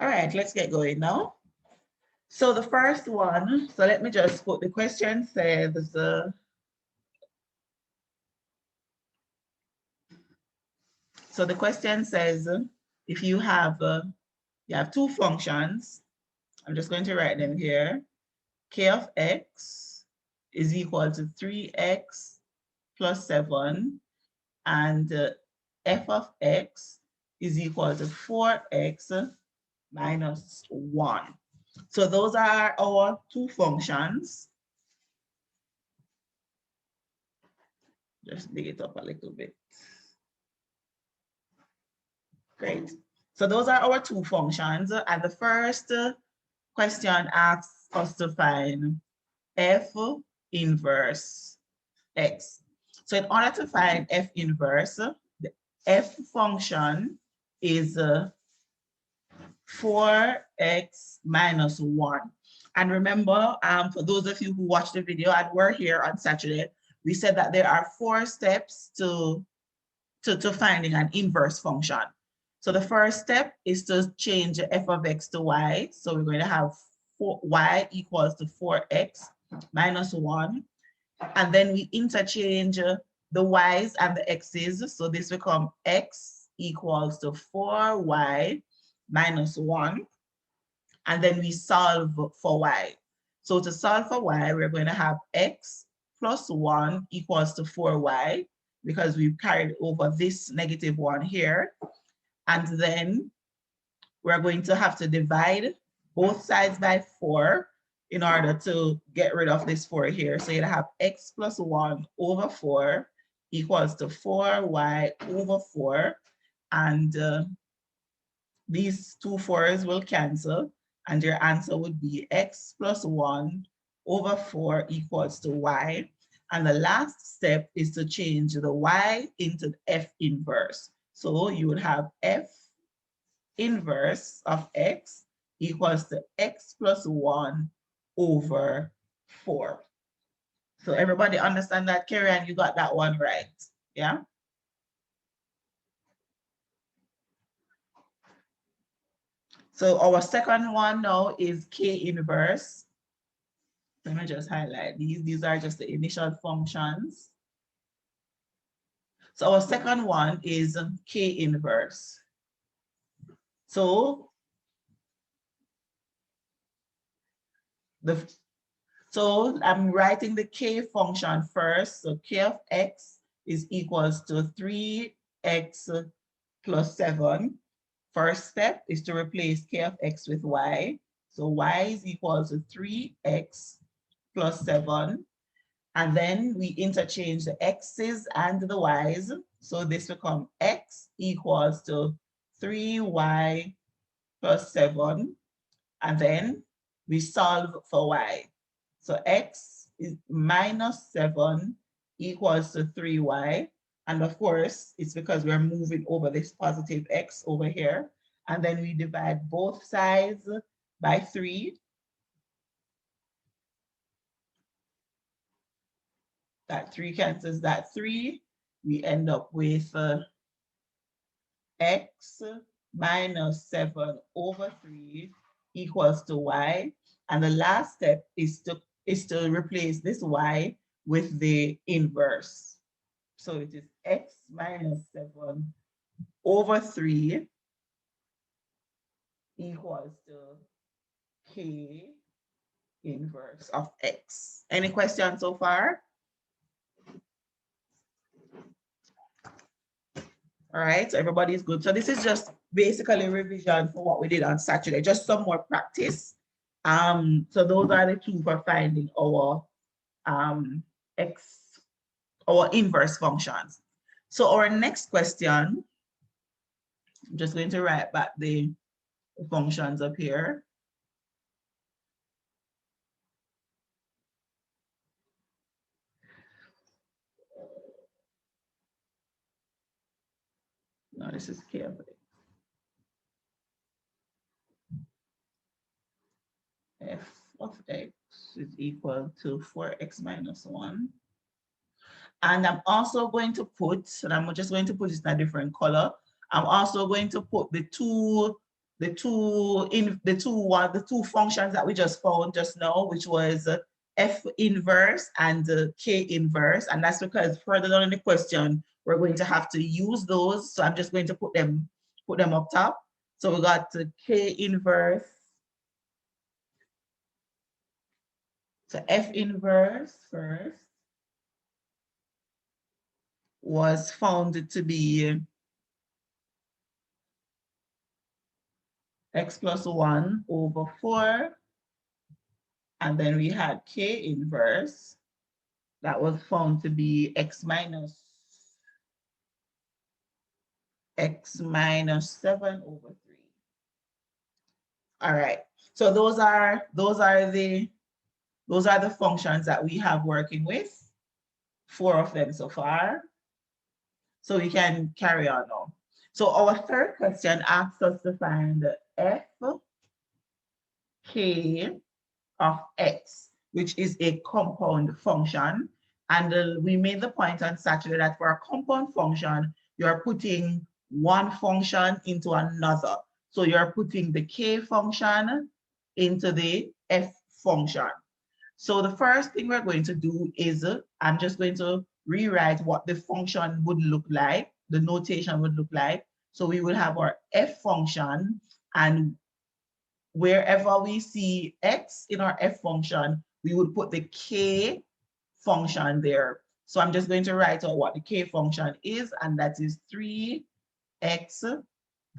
All right, let's get going now. So the first one, so let me just put the question says, so the question says, if you have two functions, I'm just going to write them here. K of x is equal to 3x plus 7, and f of x is equal to 4x minus 1. So those are our two functions. Just dig it up a little bit. Great. So those are our two functions. And the first question asks us to find f inverse x. So in order to find f inverse, the f function is 4x minus 1. And remember, for those of you who watched the video and were here on Saturday, we said that there are 4 steps to finding an inverse function. So the first step is to change f of x to y. So we're going to have y equals to 4x minus 1. And then we interchange the y's and the x's. So this becomes x equals to 4y minus 1. And then we solve for y. So to solve for y, we're going to have x plus 1 equals to 4y, because we've carried over this negative 1 here. And then we're going to have to divide both sides by 4 in order to get rid of this 4 here. So you'd have x plus 1 over 4 equals to 4y over 4. And these two 4's will cancel, and your answer would be x plus 1 over 4 equals to y. And the last step is to change the y into f inverse. So you would have f inverse of x equals to x plus 1 over 4. So everybody understand that, Carrie, and you got that one right, yeah? So our second one now is k inverse. Let me just highlight these. These are just the initial functions. So our second one is k inverse. So I'm writing the k function first. So k of x is equals to 3x plus 7. First step is to replace k of x with y. So y is equal to 3x plus 7. And then we interchange the x's and the y's. So this becomes x equals to 3y plus 7. And then we solve for y. So x is minus 7 equals to 3y. And of course, it's because we're moving over this positive x over here. And then we divide both sides by 3. That 3 cancels that 3. We end up with x minus 7 over 3 equals to y. And the last step is to replace this y with the inverse. So it is x minus 7 over 3 equals to k inverse of x. Any questions so far? All right, so everybody's good. So this is just basically revision for what we did on Saturday, just some more practice. So those are the two for finding our inverse functions. So our next question, I'm just going to write back the functions up here. No, this is k of x. F of x is equal to 4x minus 1. And I'm also going to put, and I'm just going to put it in a different color. I'm also going to put the two the two functions that we just found just now, which was F inverse and K inverse. And that's because further down in the question, we're going to have to use those. So I'm just going to put them up top. So we got K inverse. So F inverse first was found to be x plus 1 over 4. And then we had K inverse that was found to be x minus 7 over 3. All right. So those are the functions that we have working with. 4 of them so far. So we can carry on now. So our third question asks us to find f k of x, which is a compound function. And we made the point on Saturday that for a compound function, you're putting one function into another. So you're putting the k function into the f function. So the first thing we're going to do is I'm just going to rewrite what the function would look like, the notation would look like. So we will have our f function, and wherever we see x in our f function, we would put the k function there. So I'm just going to write out what the k function is, and that is 3x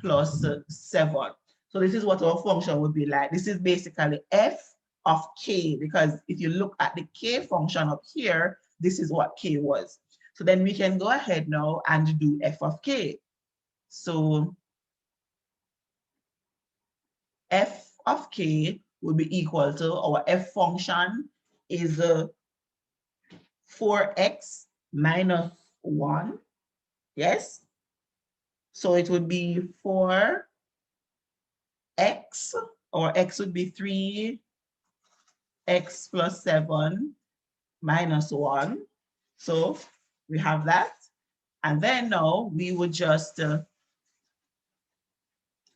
plus 7. So this is what our function would be like. This is basically f of k, because if you look at the k function up here, this is what k was. So then we can go ahead now and do f of k. So f of k will be equal to our f function is 4x minus 1. Yes. So it would be 4x, or x would be 3x plus 7 minus 1. So we have that. And then now we would just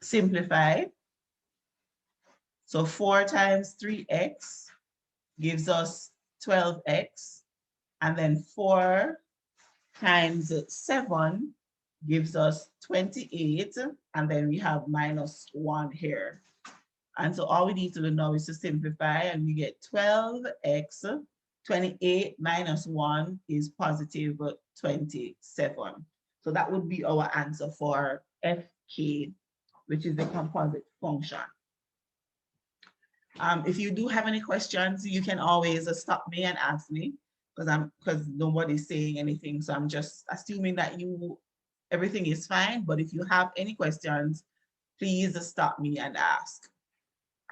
simplify. So 4 times 3x gives us 12x. And then 4 times 7 gives us 28. And then we have minus 1 here. And so all we need to do now is to simplify, and we get 12x. 28 minus 1 is positive 27. So that would be our answer for fk, which is the composite function. If you do have any questions, you can always stop me and ask me, because nobody's saying anything. So I'm just assuming that everything is fine. But if you have any questions, please stop me and ask.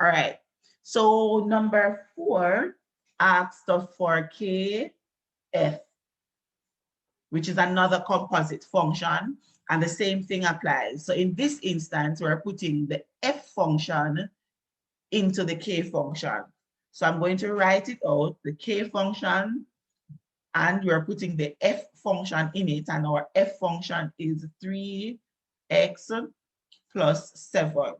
All right. So number 4 asks us for kf, which is another composite function, and the same thing applies. So in this instance, we're putting the f function into the k function. So I'm going to write it out, the k function, and we're putting the f function in it, and our f function is 3x plus 7.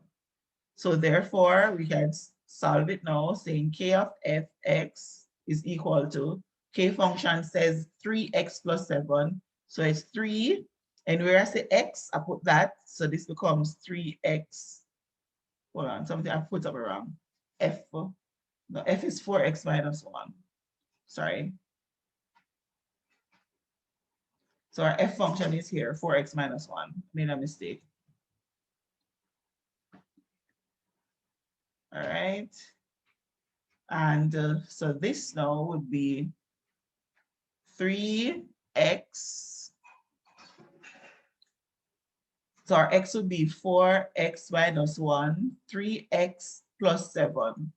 So therefore, we can solve it now, saying k of fx is equal to, k function says 3x plus 7. So it's 3, and where I say x, I put that. So this becomes 3x. Hold on, something I put up wrong. F is 4x minus 1. Sorry. So our f function is here, 4x minus 1. Made a mistake. All right. And so this now would be 3x. So our x would be 4x minus 1, 3x plus 7.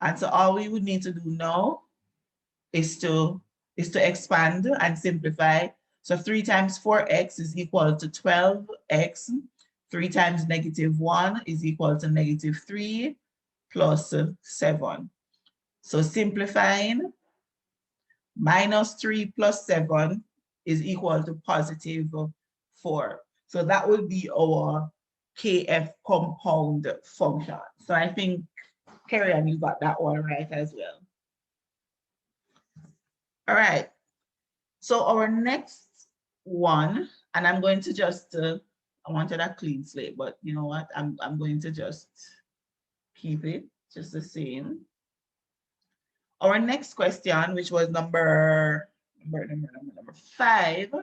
And so all we would need to do now is to expand and simplify. So 3 times 4x is equal to 12x. 3 times negative 1 is equal to negative 3 plus 7. So simplifying, minus 3 plus 7 is equal to positive 4. So that would be our KF compound function. So I think, Karen, you got that one right as well. All right. So our next one, and I'm going to just, I wanted a clean slate, but you know what? I'm going to just keep it just the same. Our next question, which was number 5,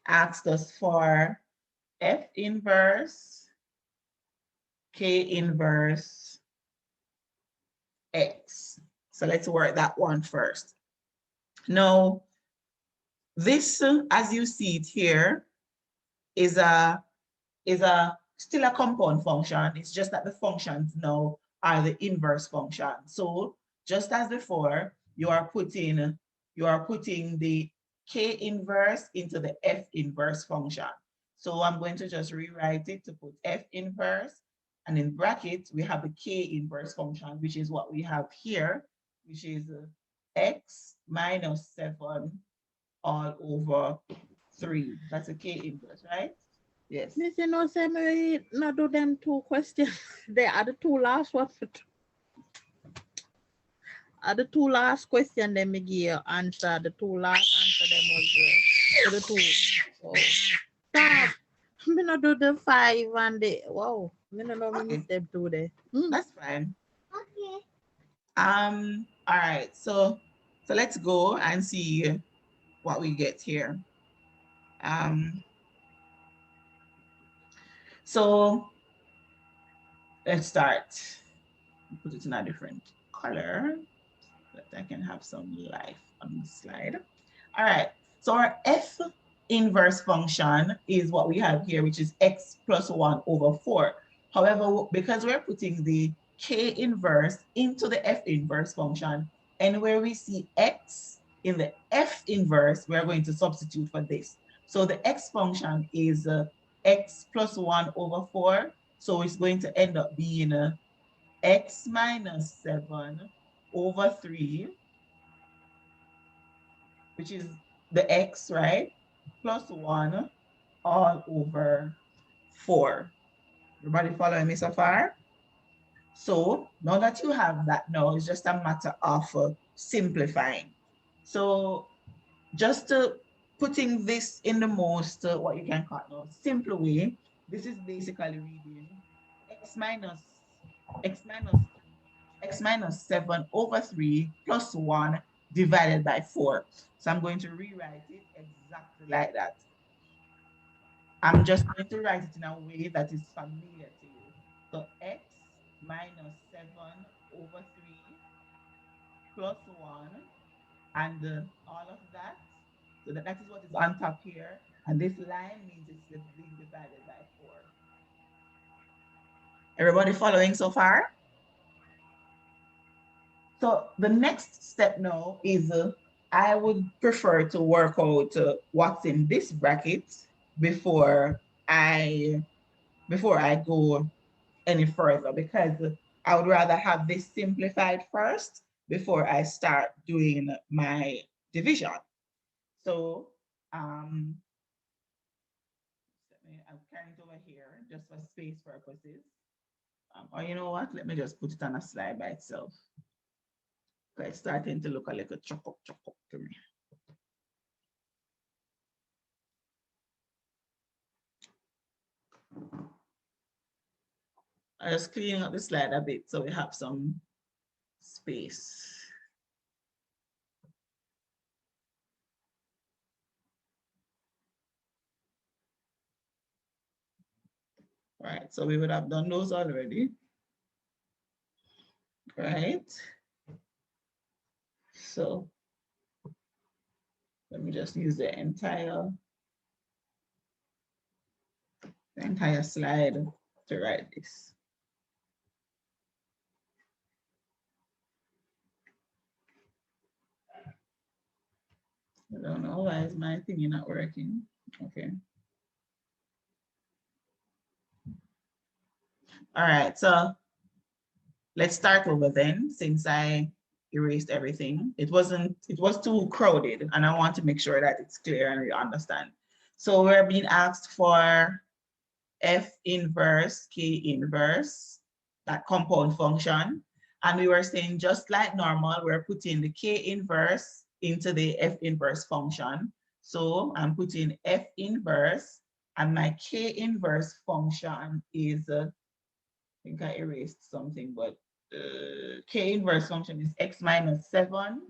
asked us for F inverse K inverse X. So let's work that one first. Now, this, as you see it here, is still a compound function. It's just that the functions now are the inverse function. So just as before, you are putting the K inverse into the F inverse function. So I'm going to just rewrite it to put F inverse, and in brackets, we have the K inverse function, which is what we have here, which is X minus 7 all over 3. That's a K inverse, right? Yes. Miss, you know, say me not do them 2 questions. They are the 2 last ones. Are the 2 last question them me give answer. The 2 last answer them was the 2. So stop. Me not do the 5 and the wow. Me no know me Okay, miss them 2 there. that's fine. All right, so let's go and see what we get here. So let's start. Put it in a different color so that I can have some life on the slide. All right, so our F inverse function is what we have here, which is X plus 1 over 4. However, because we're putting the K inverse into the F inverse function, and where we see X in the F inverse, we're going to substitute for this. So the X function is X plus 1 over 4. So it's going to end up being X minus 7 over 3, which is the X, right? Plus 1 all over 4. Everybody following me so far? So now that you have that, now it's just a matter of simplifying. So just putting this in the most, what you can call now, simple way, this is basically reading x minus x minus x minus 7 over 3 plus 1 divided by 4. So I'm going to rewrite it exactly like that. I'm just going to write it in a way that is familiar to you. So x minus 7 over 3 plus 1 and all of that. So that is what is on top here. And this line means it's being divided by 4. Everybody following so far? So the next step now is I would prefer to work out what's in this bracket before I go any further, because I would rather have this simplified first before I start doing my division. So I'm carrying it over here just for space purposes. Or you know what? Let me just put it on a slide by itself. It's starting to look a little chock-up to me. I just cleaning up the slide a bit so we have some space. Right, so we would have done those already. Right. So let me just use the entire slide to write this. I don't know why is my thingy not working. Okay. All right, so let's start over then, since I erased everything. It was too crowded, and I want to make sure that it's clear and you understand. So we're being asked for F inverse, K inverse, that compound function. And we were saying just like normal, we're putting the K inverse into the F inverse function. So I'm putting F inverse, and my K inverse function is, I think I erased something, but K inverse function is x minus 7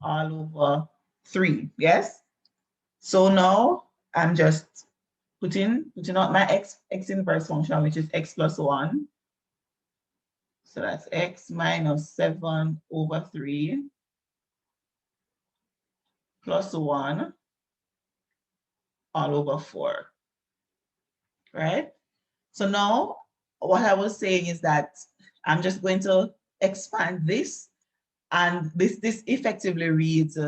all over 3, yes? So now I'm just putting out my x inverse function, which is x plus 1. So that's x minus 7 over 3 plus 1 all over 4, right? So now what I was saying is that I'm just going to expand this, and this effectively reads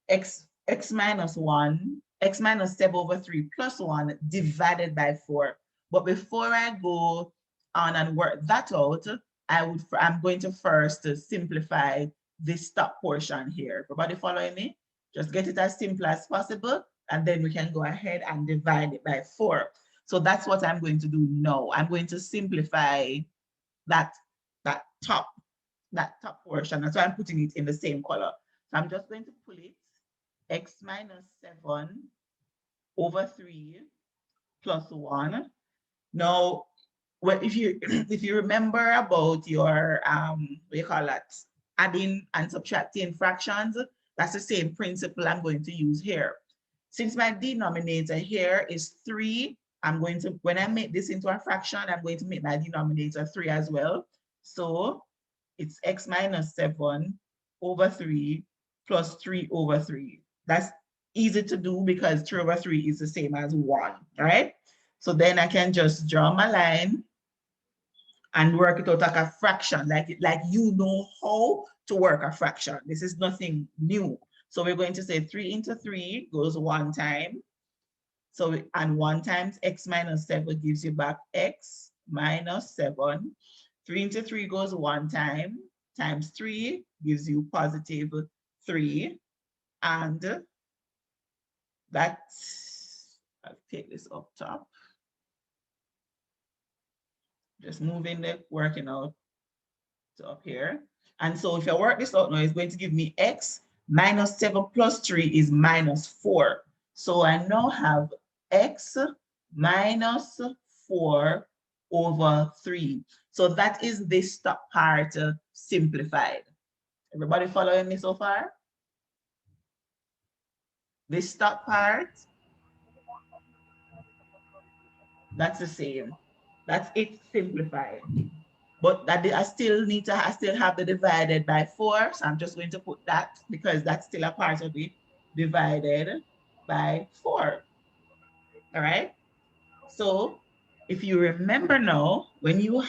x minus 1, x minus 7 over 3 plus 1 divided by 4. But before I go on and work that out, I'm going to first simplify this top portion here. Everybody following me? Just get it as simple as possible, and then we can go ahead and divide it by 4. So that's what I'm going to do now. I'm going to simplify that top portion. That's why I'm putting it in the same color. So I'm just going to pull it, x minus 7 over 3 plus 1. Now, if you remember about your what do you call that, adding and subtracting fractions, that's the same principle I'm going to use here. Since my denominator here is 3, I'm going to, when I make this into a fraction, I'm going to make my denominator 3 as well. So it's x minus 7 over 3 plus 3 over 3. That's easy to do because 3 over 3 is the same as 1, right? So then I can just draw my line and work it out like a fraction, like you know how to work a fraction. This is nothing new. So we're going to say 3 into 3 goes 1 time. So, and 1 times x minus 7 gives you back x minus 7. 3 into 3 goes 1 time, times 3 gives you positive 3. And that's, I'll take this up top. Just moving the working out to up here. And so if I work this out now, it's going to give me x minus 7 plus 3 is minus 4. So I now have x minus 4 over 3. So that is this top part simplified. Everybody following me so far? This top part, that's the same. That's it simplified. But that I still have the divided by 4. So I'm just going to put that because that's still a part of it, divided by 4. All right. So if you remember now, when you're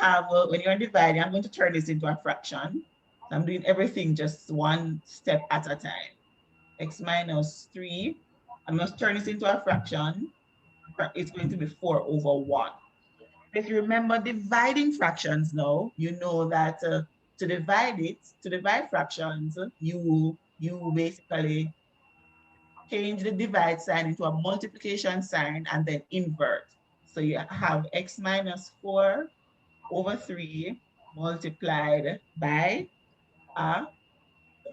dividing, I'm going to turn this into a fraction. I'm doing everything just one step at a time. X minus 3. I must turn this into a fraction. It's going to be 4 over 1. If you remember dividing fractions now, you know that to divide fractions, you basically change the divide sign into a multiplication sign and then invert. So you have x minus 4 over 3 multiplied by a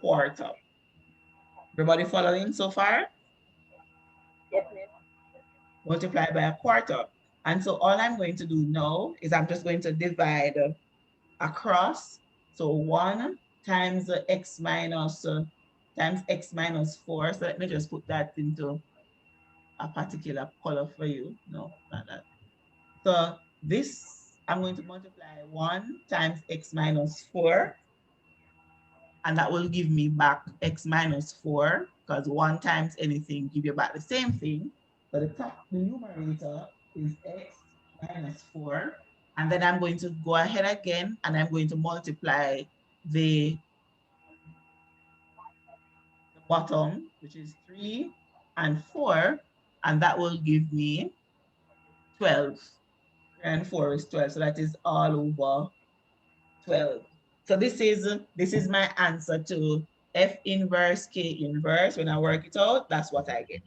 quarter. Everybody following so far? Yes, ma'am. Multiplied by a quarter. And so all I'm going to do now is I'm just going to divide across. So 1 times x minus times x minus 4. So let me just put that into a particular color for you. No, not that. So this, I'm going to multiply 1 times x minus 4. And that will give me back x minus 4, because 1 times anything give you back the same thing. So the numerator is x minus 4. And then I'm going to go ahead again and I'm going to multiply the bottom, which is 3 and 4, and that will give me 12. 3 and 4 is 12, so that is all over 12. So this is my answer to F inverse K inverse. When I work it out, that's what I get.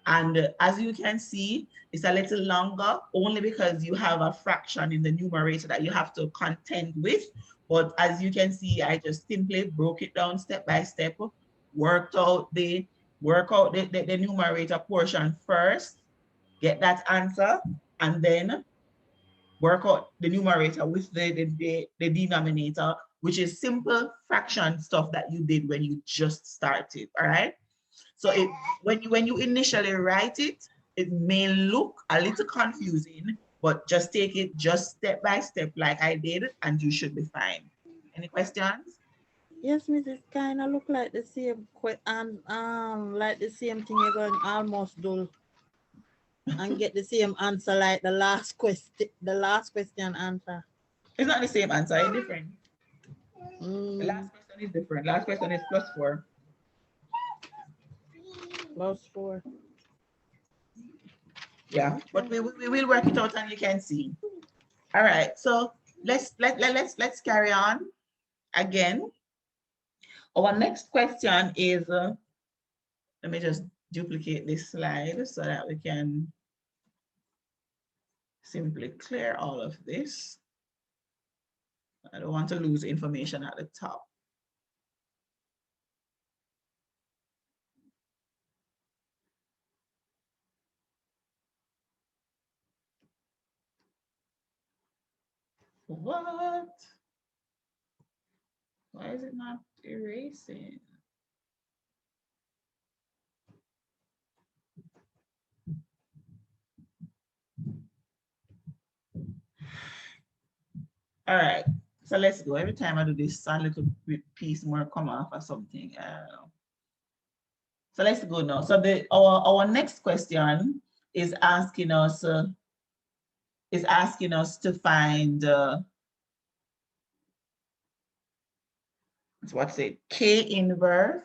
And as you can see, it's a little longer only because you have a fraction in the numerator that you have to contend with. But as you can see, I just simply broke it down step by step, worked out the numerator portion first, get that answer, and then work out the numerator with the denominator, which is simple fraction stuff that you did when you just started, all right? So when you initially write it, it may look a little confusing, but just take it just step by step like I did, and you should be fine. Any questions? Yes, Miss, it kind of look like the same like the same thing you're going almost do and get the same answer like the last question answer. It's not the same answer, it's different. The Mm, last question is different. Last question is +4. +4. Yeah, but we will work it out and you can see. All right, so let's carry on again. Our next question is, let me just duplicate this slide so that we can simply clear all of this. I don't want to lose information at the top. What? Why is it not erasing? All right, so let's go. Every time I do this, a little piece more come off or something. So let's go now. So our next question is asking us to find what's it? K inverse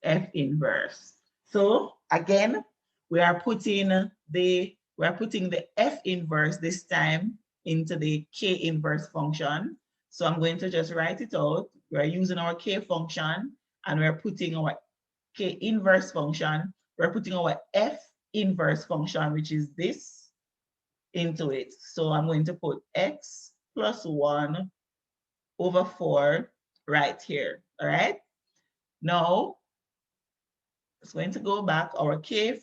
F inverse. So again, we are putting the F inverse this time into the K inverse function. So I'm going to just write it out. We're using our K function and we're putting our K inverse function. We're putting our F inverse function, which is this, into it. So I'm going to put X plus 1 over 4 right here. All right. Now, it's going to go back. Our K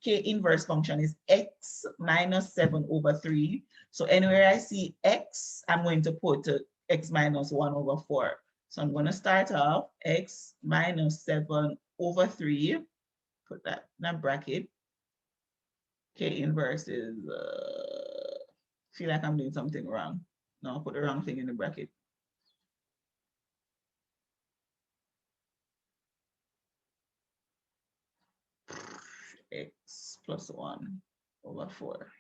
inverse function is X minus 7 over 3. So anywhere I see X, I'm going to put X minus 1 over 4. So I'm going to start off X minus 7 over 3. Put that in a bracket. K inverse is, feel like I'm doing something wrong. No, I put the wrong thing in the bracket. X plus 1 over 4.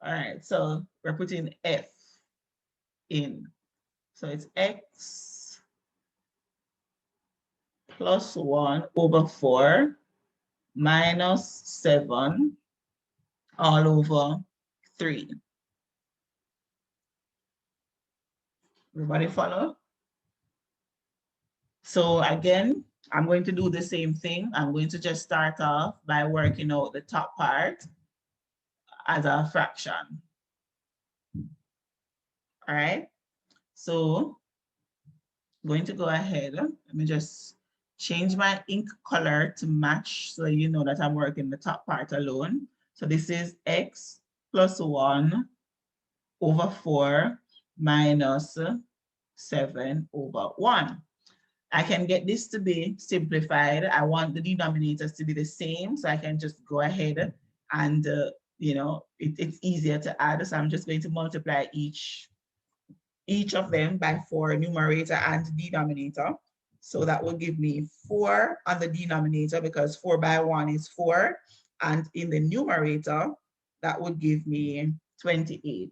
All right, so we're putting F in. So it's X plus 1 over 4 minus 7 all over 3. Everybody follow? So again, I'm going to do the same thing. I'm going to just start off by working out the top part as a fraction. All right, so I'm going to go ahead. Let me just change my ink color to match so you know that I'm working the top part alone. So this is X plus 1 over 4 minus 7 over 1. I can get this to be simplified. I want the denominators to be the same, so I can just go ahead and, you know, it's easier to add. So I'm just going to multiply each of them by 4, numerator and denominator. So that will give me 4 on the denominator because 4 by 1 is 4. And in the numerator, that would give me 28.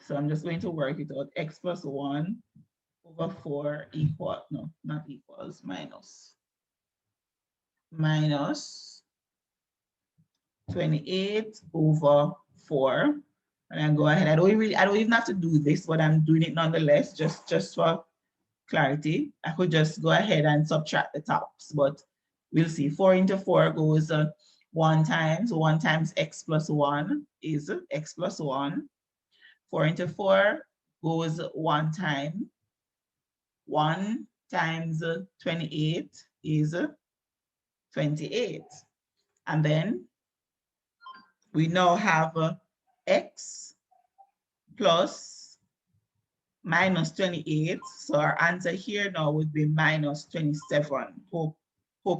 So I'm just going to work it out. X plus 1 over 4 equal, no, not equals, minus 28 over 4. And then go ahead. I don't even have to do this, but I'm doing it nonetheless, just for clarity. I could just go ahead and subtract the tops, but we'll see. 4 into 4 goes 1 times x plus 1 is x plus 1. 4 into 4 goes 1 time. 1 times 28 is 28. And then we now have x plus minus 28. So our answer here now would be minus 27. Hope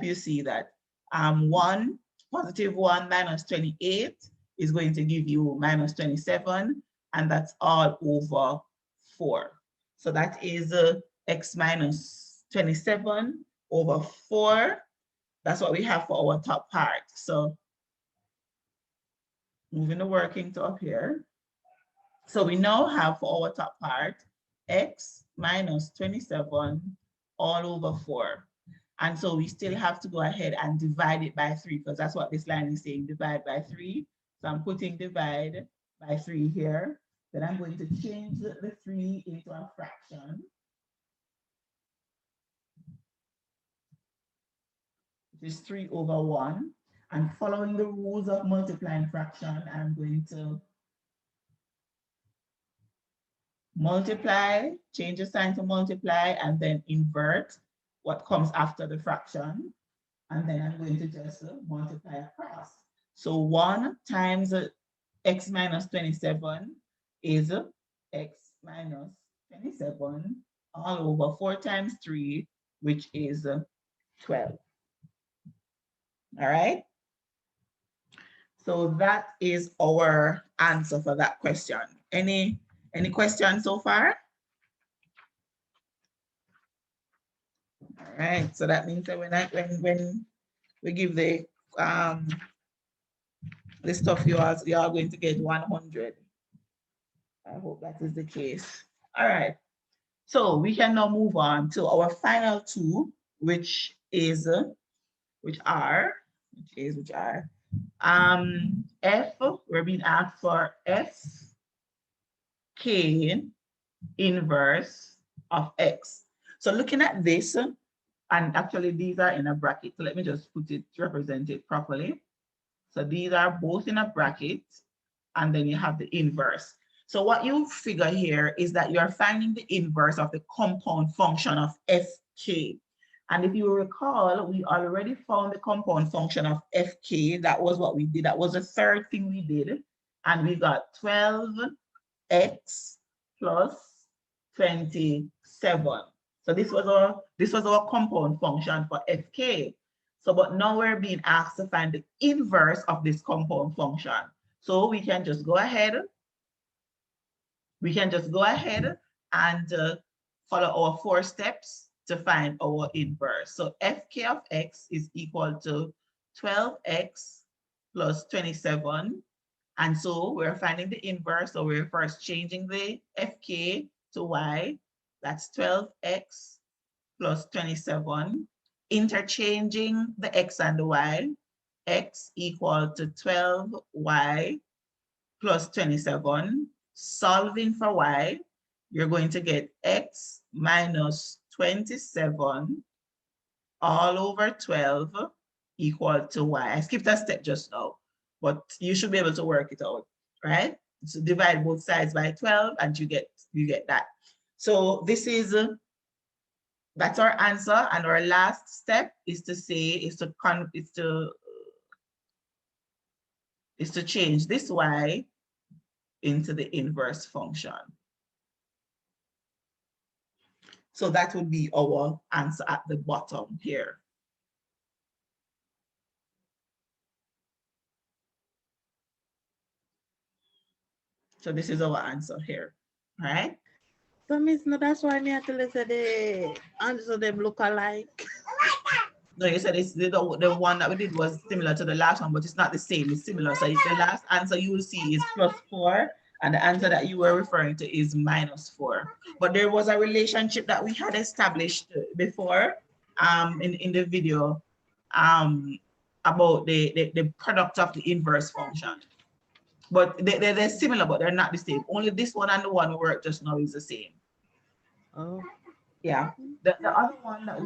you see that. 1 positive 1 minus 28 is going to give you minus 27, and that's all over 4. So that is x minus 27 over 4. That's what we have for our top part. So moving the working to up here. So we now have for our top part, x minus 27 all over 4. And so we still have to go ahead and divide it by 3, because that's what this line is saying, divide by 3. So I'm putting divide by 3 here. Then I'm going to change the 3 into a fraction, which is 3 over 1. And following the rules of multiplying fraction, I'm going to multiply, change the sign to multiply, and then invert what comes after the fraction. And then I'm going to just multiply across. So 1 times x minus 27 is x minus 27 all over 4 times 3, which is 12. All right. So that is our answer for that question. Any questions so far? All right. So that means that when we give the stuff you are going to get 100. I hope that is the case. All right. So we can now move on to our final two, which are F. We're being asked for F K inverse of X. So looking at this, and actually these are in a bracket. So let me just represent it properly. So these are both in a bracket, and then you have the inverse. So what you figure here is that you're finding the inverse of the compound function of Fk. And if you recall, we already found the compound function of Fk. That was what we did. That was the third thing we did. And we got 12x plus 27. So this was our compound function for Fk. So, but now we're being asked to find the inverse of this compound function. So we can just go ahead. And follow our 4 steps to find our inverse. So Fk of x is equal to 12x plus 27. And so we're finding the inverse. So we're first changing the Fk to y. That's 12x plus 27. Interchanging the x and the y. X equal to 12y plus 27. Solving for y, you're going to get x minus 27 all over 12 equal to y. I skipped a step just now, but you should be able to work it out, right? So divide both sides by 12 and you get that. So this is, that's our answer. And our last step is to change this y into the inverse function. So that would be our answer at the bottom here. So this is our answer here, right? So Miss, no, that's why me actually said the answer them look alike. No, you said it's the one that we did was similar to the last one, but it's not the same. It's similar. So the last answer you will see is +4, and the answer that you were referring to is -4. But there was a relationship that we had established before in the video about the product of the inverse function. but they're similar, but they're not the same. Only this one and the one we worked just now is the same. Oh. Yeah. The other one that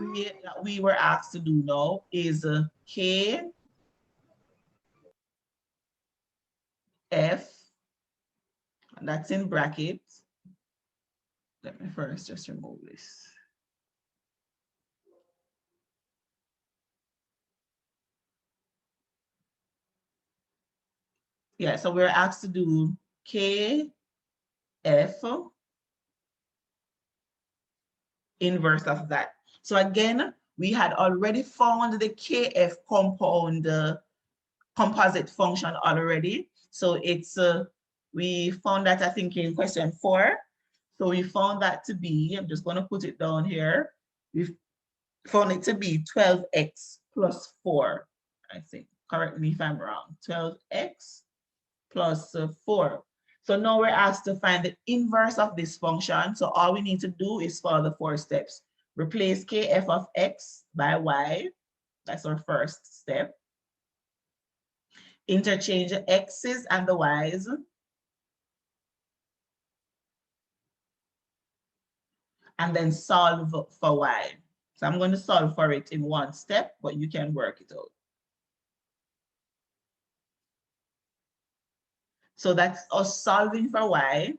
we were asked to do now is K F, and that's in brackets. Let me first just remove this. Yeah, so we're asked to do K F inverse of that. So again, we had already found the KF compound composite function already. So it's, we found that I think in question 4. So we found that to be, I'm just gonna put it down here. We found it to be 12x plus 4, I think. Correct me if I'm wrong. 12x plus 4. So now we're asked to find the inverse of this function. So all we need to do is follow the 4 steps. Replace kf of x by y. That's our first step. Interchange the x's and the y's. And then solve for y. So I'm going to solve for it in one step, but you can work it out. So that's us solving for y.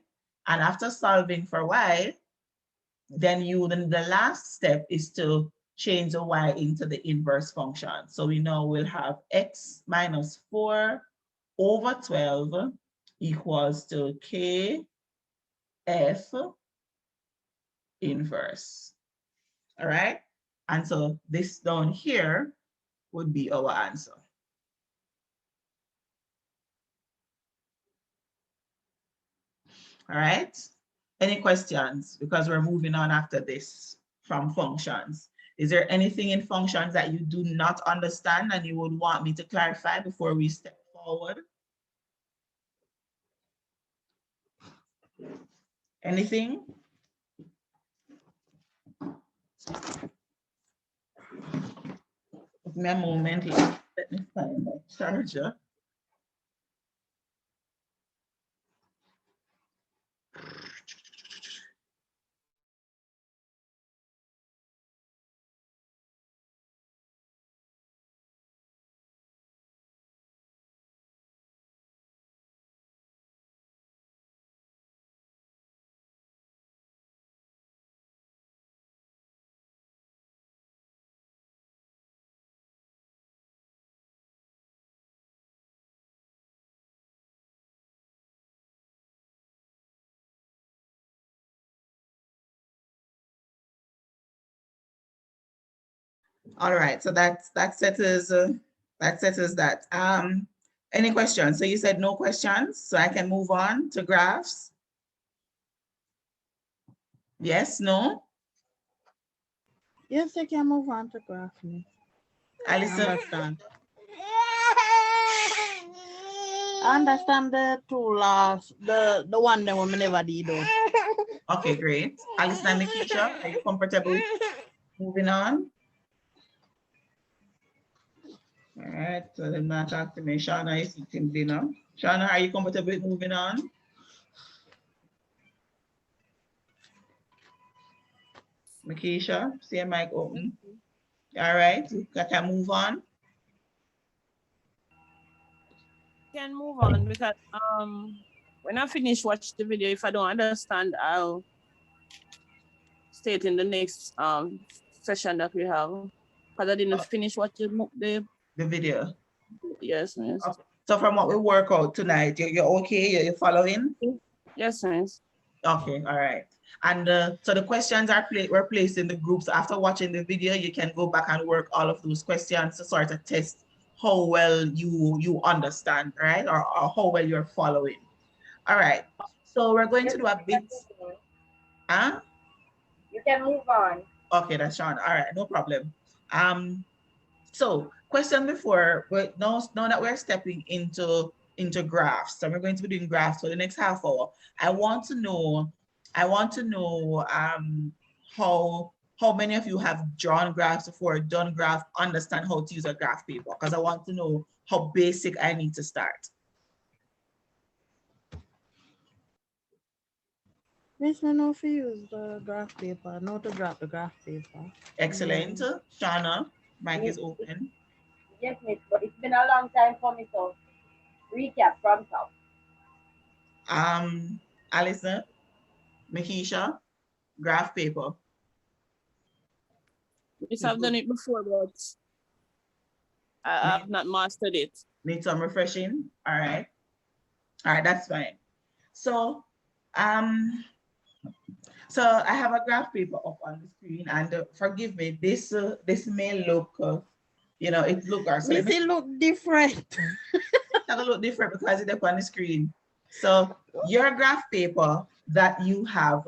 And after solving for y, then the last step is to change the y into the inverse function. So we know we'll have x minus 4 over 12 equals to k f inverse. All right. And so this down here would be our answer. All right. Any questions? Because we're moving on after this from functions. Is there anything in functions that you do not understand and you would want me to clarify before we step forward? Anything? Give me a moment here. Let me find my charger. All right, so that settles that. Any questions? So you said no questions, so I can move on to graphs. Yes, no? Yes, I can move on to graph. I Alison? understand. I understand the two last, the one that we never did though. Okay, great. Alison and Nikisha, are you comfortable moving on? All right, so then now talk to me. Shauna is eating dinner. Shauna, are you comfortable with moving on? Nikisha, see your mic open. All right, I can move on. Can move on because when I finish watch the video, if I don't understand, I'll state in the next session that we have. Because I didn't finish watching the video. Yes, miss. Okay. So from what we work out tonight, you're okay? You're following? Yes, miss. Okay, all right. And so the questions were placed in the groups. After watching the video, you can go back and work all of those questions to sort of test how well you understand, right? Or how well you're following. All right. So we're going to do a bit. Huh? You can move on. Okay, that's Sean. All right, no problem. So question before, but now that we're stepping into graphs, so we're going to be doing graphs for the next half hour. I want to know how many of you have drawn graphs before, done graph, understand how to use a graph paper, because I want to know how basic I need to start. Miss, me know if you use the graph paper, not to drop the graph paper. Excellent. Shauna, mic Miss, is open. yes, Miss, but it's been a long time for me, so recap from top. Alison, Makisha, graph paper. Yes, I've done it before, but I've not mastered it. Need some refreshing. All right. All right, that's fine. So, so I have a graph paper up on the screen, and forgive me, this may look, it look or so let Miss, me it look different. have a look different because it's up on the screen. So your graph paper that you have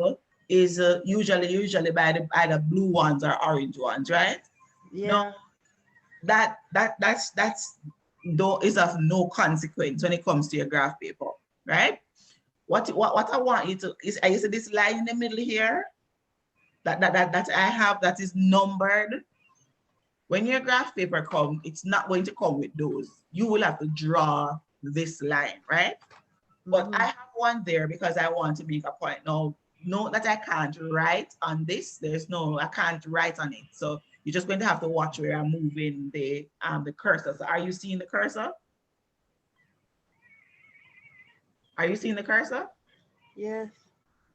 is usually by the either blue ones or orange ones, right? Yeah. That's though is of no consequence when it comes to your graph paper, right? What I want you to is, I see this line in the middle here that I have that is numbered. When your graph paper comes, it's not going to come with those. You will have to draw this line, right? But I have one there because I want to make a point. Now, note that I can't write on this. I can't write on it. So you're just going to have to watch where I'm moving the cursor. So are you seeing the cursor? Are you seeing the cursor? Yes.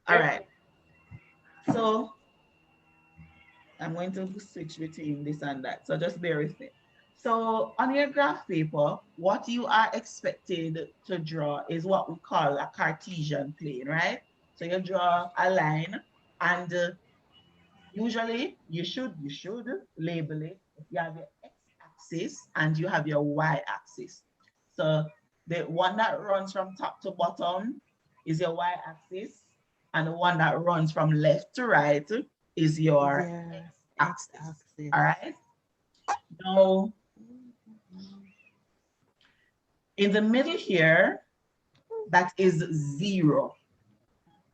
All right. So I'm going to switch between this and that. So just bear with me. So on your graph paper, what you are expected to draw is what we call a Cartesian plane, right? So you draw a line, and usually you should label it. You have your x-axis and you have your y-axis. So the one that runs from top to bottom is your y-axis, and the one that runs from left to right is your x-axis. All right. Now, in the middle here, that is 0.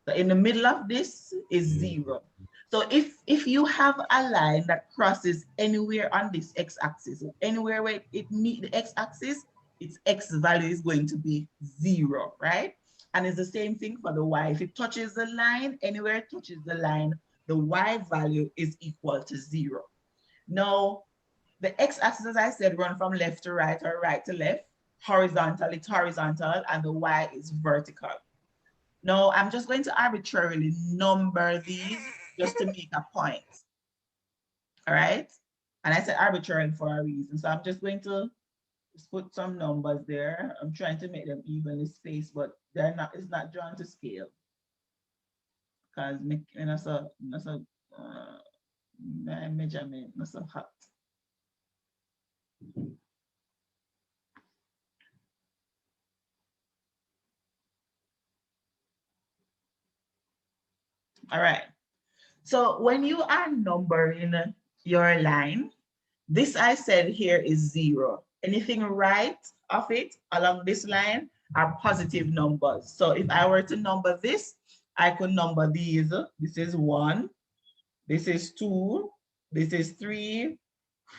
So in the middle of this is 0. So if you have a line that crosses anywhere on this x-axis, anywhere where it meets the x-axis, its x value is going to be 0, right? And it's the same thing for the y. If it touches the line, anywhere it touches the line, the y value is equal to 0. Now, the x-axis, as I said, run from left to right or right to left. Horizontal, it's horizontal, and the y is vertical. Now, I'm just going to arbitrarily number these just to make a point. All right? And I said arbitrarily for a reason. So I'm just going to just put some numbers there. I'm trying to make them evenly spaced, but it's not drawn to scale. Because my measurement not so hot. All right. So when you are numbering your line, this I said here is 0. Anything right of it along this line are positive numbers. So if I were to number this, I could number these. This is 1, this is 2, this is 3,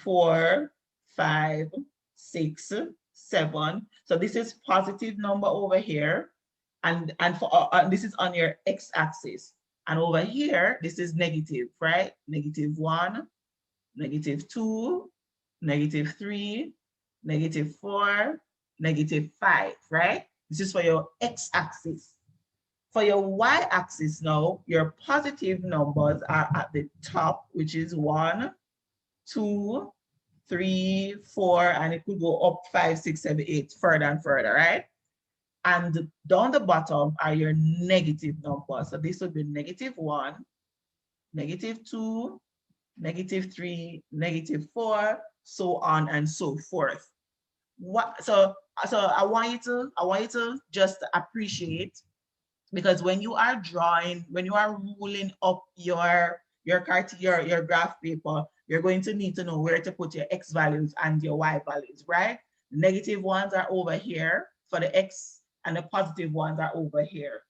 4, 5, 6, 7. So this is positive number over here. And this is on your x-axis. And over here, this is negative, right? -1, -2, -3, -4, -5, right? This is for your x-axis. For your y-axis now, your positive numbers are at the top, which is 1, 2, 3, 4, and it could go up 5, 6, 7, 8, further and further, right? And down the bottom are your negative numbers. So this would be -1, -2, -3, -4, so on and so forth. So I want you to just appreciate, because when you are drawing, when you are ruling up your graph paper, you're going to need to know where to put your x values and your y values, right? The negative ones are over here for the x, and the positive ones are over here.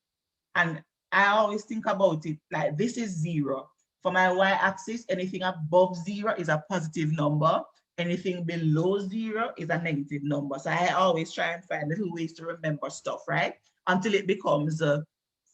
And I always think about it like this is 0. For my y-axis, anything above 0 is a positive number. Anything below 0 is a negative number. So I always try and find little ways to remember stuff, right? Until it becomes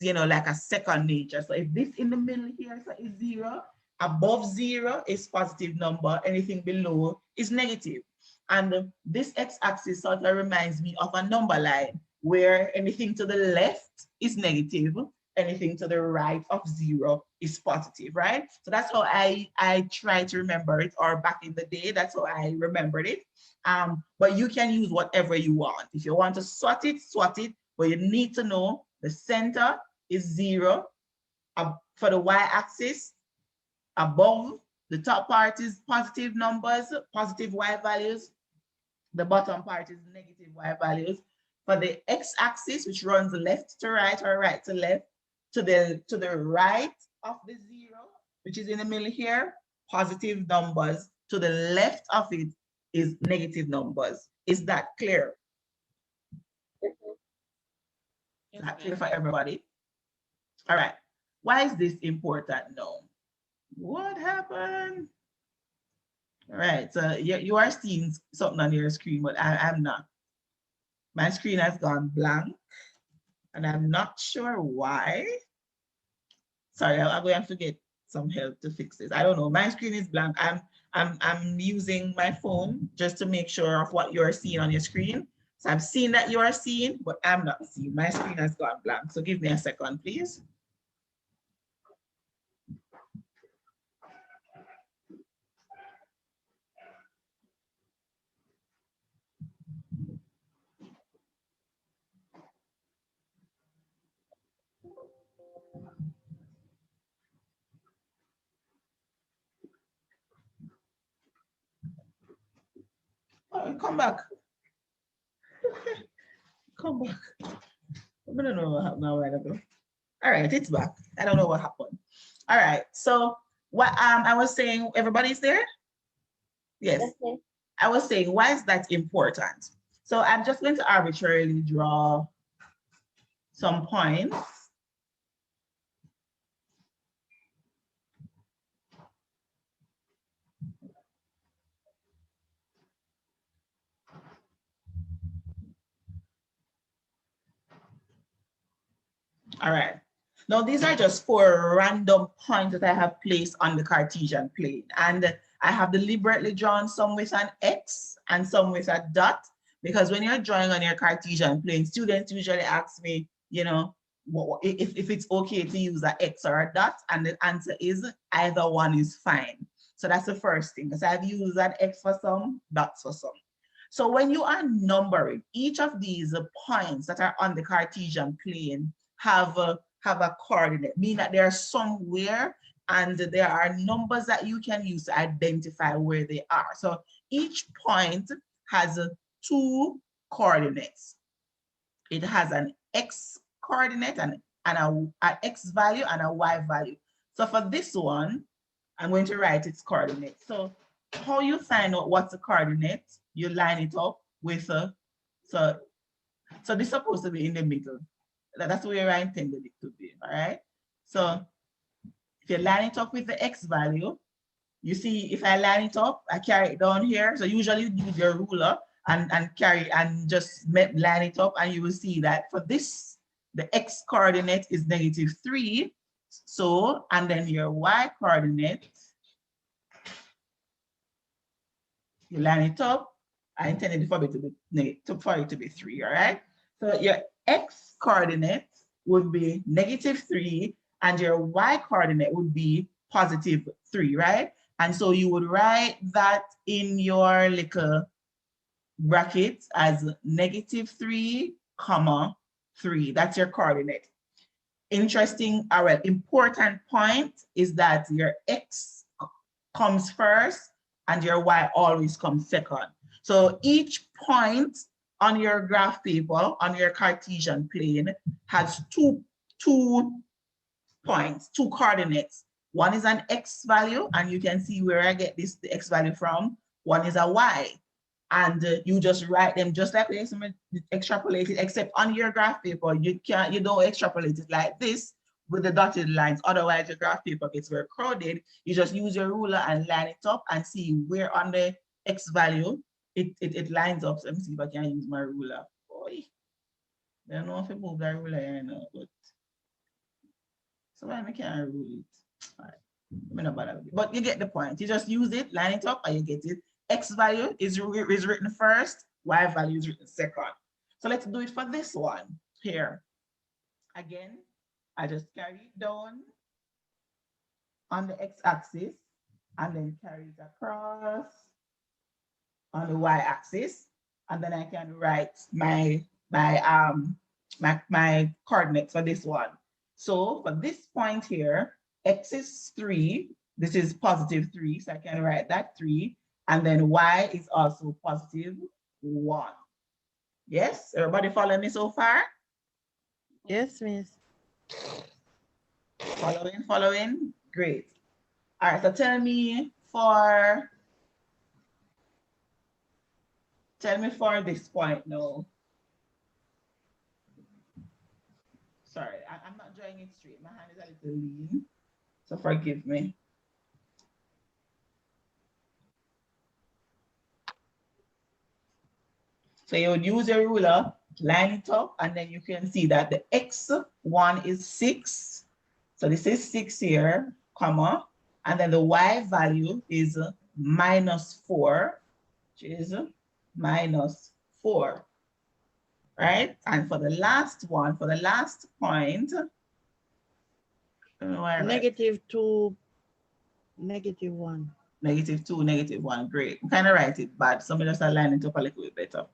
you know, like a second nature. So if this in the middle here is 0, above 0 is positive number, anything below is negative. And this x-axis sort of reminds me of a number line where anything to the left is negative, anything to the right of 0 is positive, right? So that's how I try to remember it, or back in the day, that's how I remembered it. But you can use whatever you want. If you want to sort it, but you need to know the center is 0. For the y-axis, above, the top part is positive numbers, positive y values. The bottom part is negative y values. For the x-axis, which runs left to right or right to left, to the right of the 0, which is in the middle here, positive numbers. To the left of it is negative numbers. Is that clear? Is that clear for everybody? All right. Why is this important now? What happened? All right, so you are seeing something on your screen, but I'm not. My screen has gone blank, and I'm not sure why. Sorry, I'm going to have to get some help to fix this. I don't know. My screen is blank. I'm using my phone just to make sure of what you're seeing on your screen. So I'm seeing that you are seeing, but I'm not seeing. My screen has gone blank. So give me a second, please. Oh, come back. Come back. I don't know what happened a while ago. All right, it's back. I don't know what happened. All right, so what I was saying, everybody's there? Yes. Okay. I was saying, why is that important? So I'm just going to arbitrarily draw some points. All right. Now, these are just 4 random points that I have placed on the Cartesian plane. And I have deliberately drawn some with an X and some with a dot, because when you're drawing on your Cartesian plane, students usually ask me, you know, if it's okay to use an X or a dot, and the answer is either one is fine. So that's the first thing, because I've used an X for some, dots for some. So when you are numbering, each of these points that are on the Cartesian plane have a coordinate, meaning that they're somewhere, and there are numbers that you can use to identify where they are. So each point has 2 coordinates. It has an X coordinate and an X value and a Y value. So for this one, I'm going to write its coordinates. So how you find out what's the coordinate, you line it up with so this is supposed to be in the middle. That's where I intended it to be, all right? So if you line it up with the X value, you see if I line it up, I carry it down here. So usually you use your ruler and carry and just line it up, and you will see that for this, the X coordinate is -3. So, and then your Y coordinate, you line it up. I intended for it to be 3, all right? So your X coordinate would be -3, and your Y coordinate would be +3, right? And so you would write that in your little brackets as -3, 3. That's your coordinate. Interesting, all right, important point is that your X comes first and your Y always comes second. So each point on your graph paper, on your Cartesian plane, has two points, 2 coordinates. One is an X value, and you can see where I get the X value from. One is a Y. And you just write them just like we extrapolate it, except on your graph paper, you don't extrapolate it like this with the dotted lines. Otherwise, your graph paper gets very crowded. You just use your ruler and line it up and see where on the X value it lines up. So let me see if I can use my ruler. Boy, I don't know if I move that ruler here now, but So why I can't rule it? All right. I'm not bother with it. But you get the point. You just use it, line it up, and you get it. X value is written first, Y value is written second. So let's do it for this one here. Again, I just carry it down on the x-axis and then carry it across on the y-axis, and then I can write my coordinates for this one. So for this point here, x is 3, this is positive 3, so I can write that 3, and then y is also positive 1. Yes, everybody follow me so far? Yes, miss. Following, great. All right, so tell me for this point now. Sorry, I'm not drawing it straight. My hand is a little lean, so forgive me. So you would use your ruler, line it up, and then you can see that the x1 is 6. So this is 6 here, comma, and then the y value is -4, which is -4, right? And for the last one, for the last point, -2, -1. -2, -1, great. I'm kind of write it bad, so I'm just line it up a little bit better.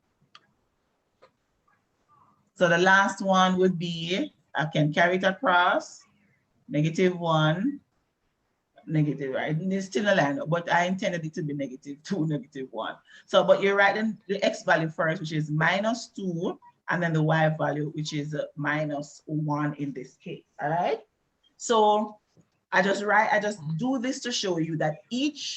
So the last one would be, I can carry it across, -1, negative, right? It's still a line, but I intended it to be -2, -1. So, but you're writing the x value first, which is -2, and then the y value, which is -1 in this case, all right? So I just do this to show you that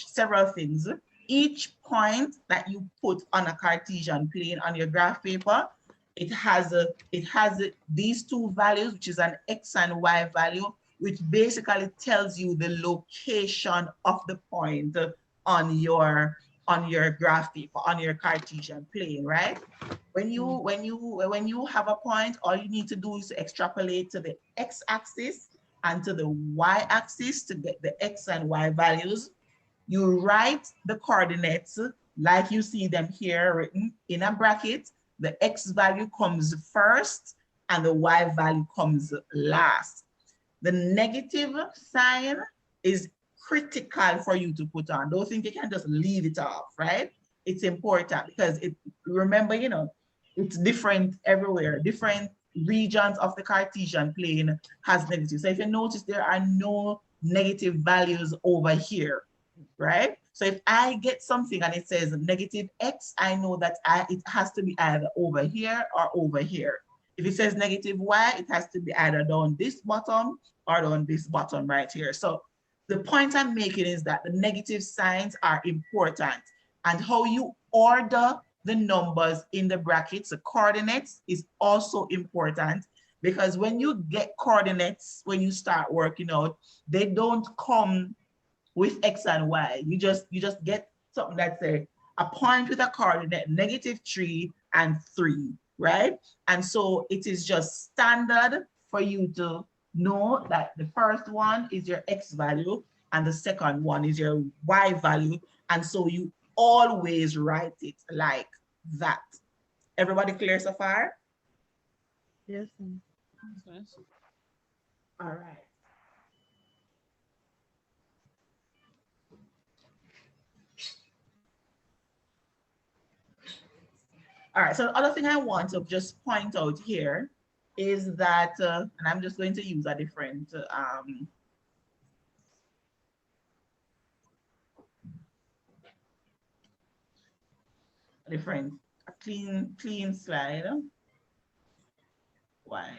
several things, each point that you put on a Cartesian plane on your graph paper, it has these two values, which is an x and y value, which basically tells you the location of the point on your graph paper, on your Cartesian plane, right? When you have a point, all you need to do is to extrapolate to the x-axis and to the y-axis to get the x and y values. You write the coordinates like you see them here written in a bracket. The x value comes first and the y value comes last. The negative sign is critical for you to put on. Don't think you can just leave it off, right? It's important because remember, you know, it's different everywhere. Different regions of the Cartesian plane has negative. So if you notice, there are no negative values over here, right? So if I get something and it says -x, I know that it has to be either over here or over here. If it says -y, it has to be either down this bottom or down this bottom right here. So the point I'm making is that the negative signs are important, and how you order the numbers in the brackets, the coordinates, is also important, because when you get coordinates, when you start working out, they don't come with x and y. You just get something that's a point with a coordinate -3 and 3, right? And so it is just standard for you to know that the first one is your x value and the second one is your y value. And so you always write it like that. Everybody clear so far? Yes. Yes. All right. All right, so the other thing I want to just point out here is that, and I'm just going to use a different, clean slide. Why?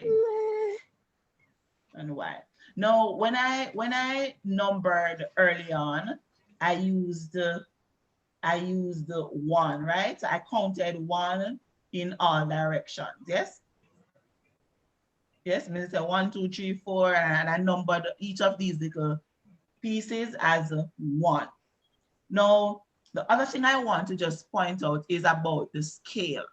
And why? No, when I numbered early on, I used the 1, right? I counted 1 in all directions. Yes. Yes, means 1, 2, 3, 4, and I numbered each of these little pieces as 1. Now, the other thing I want to just point out is about the scale.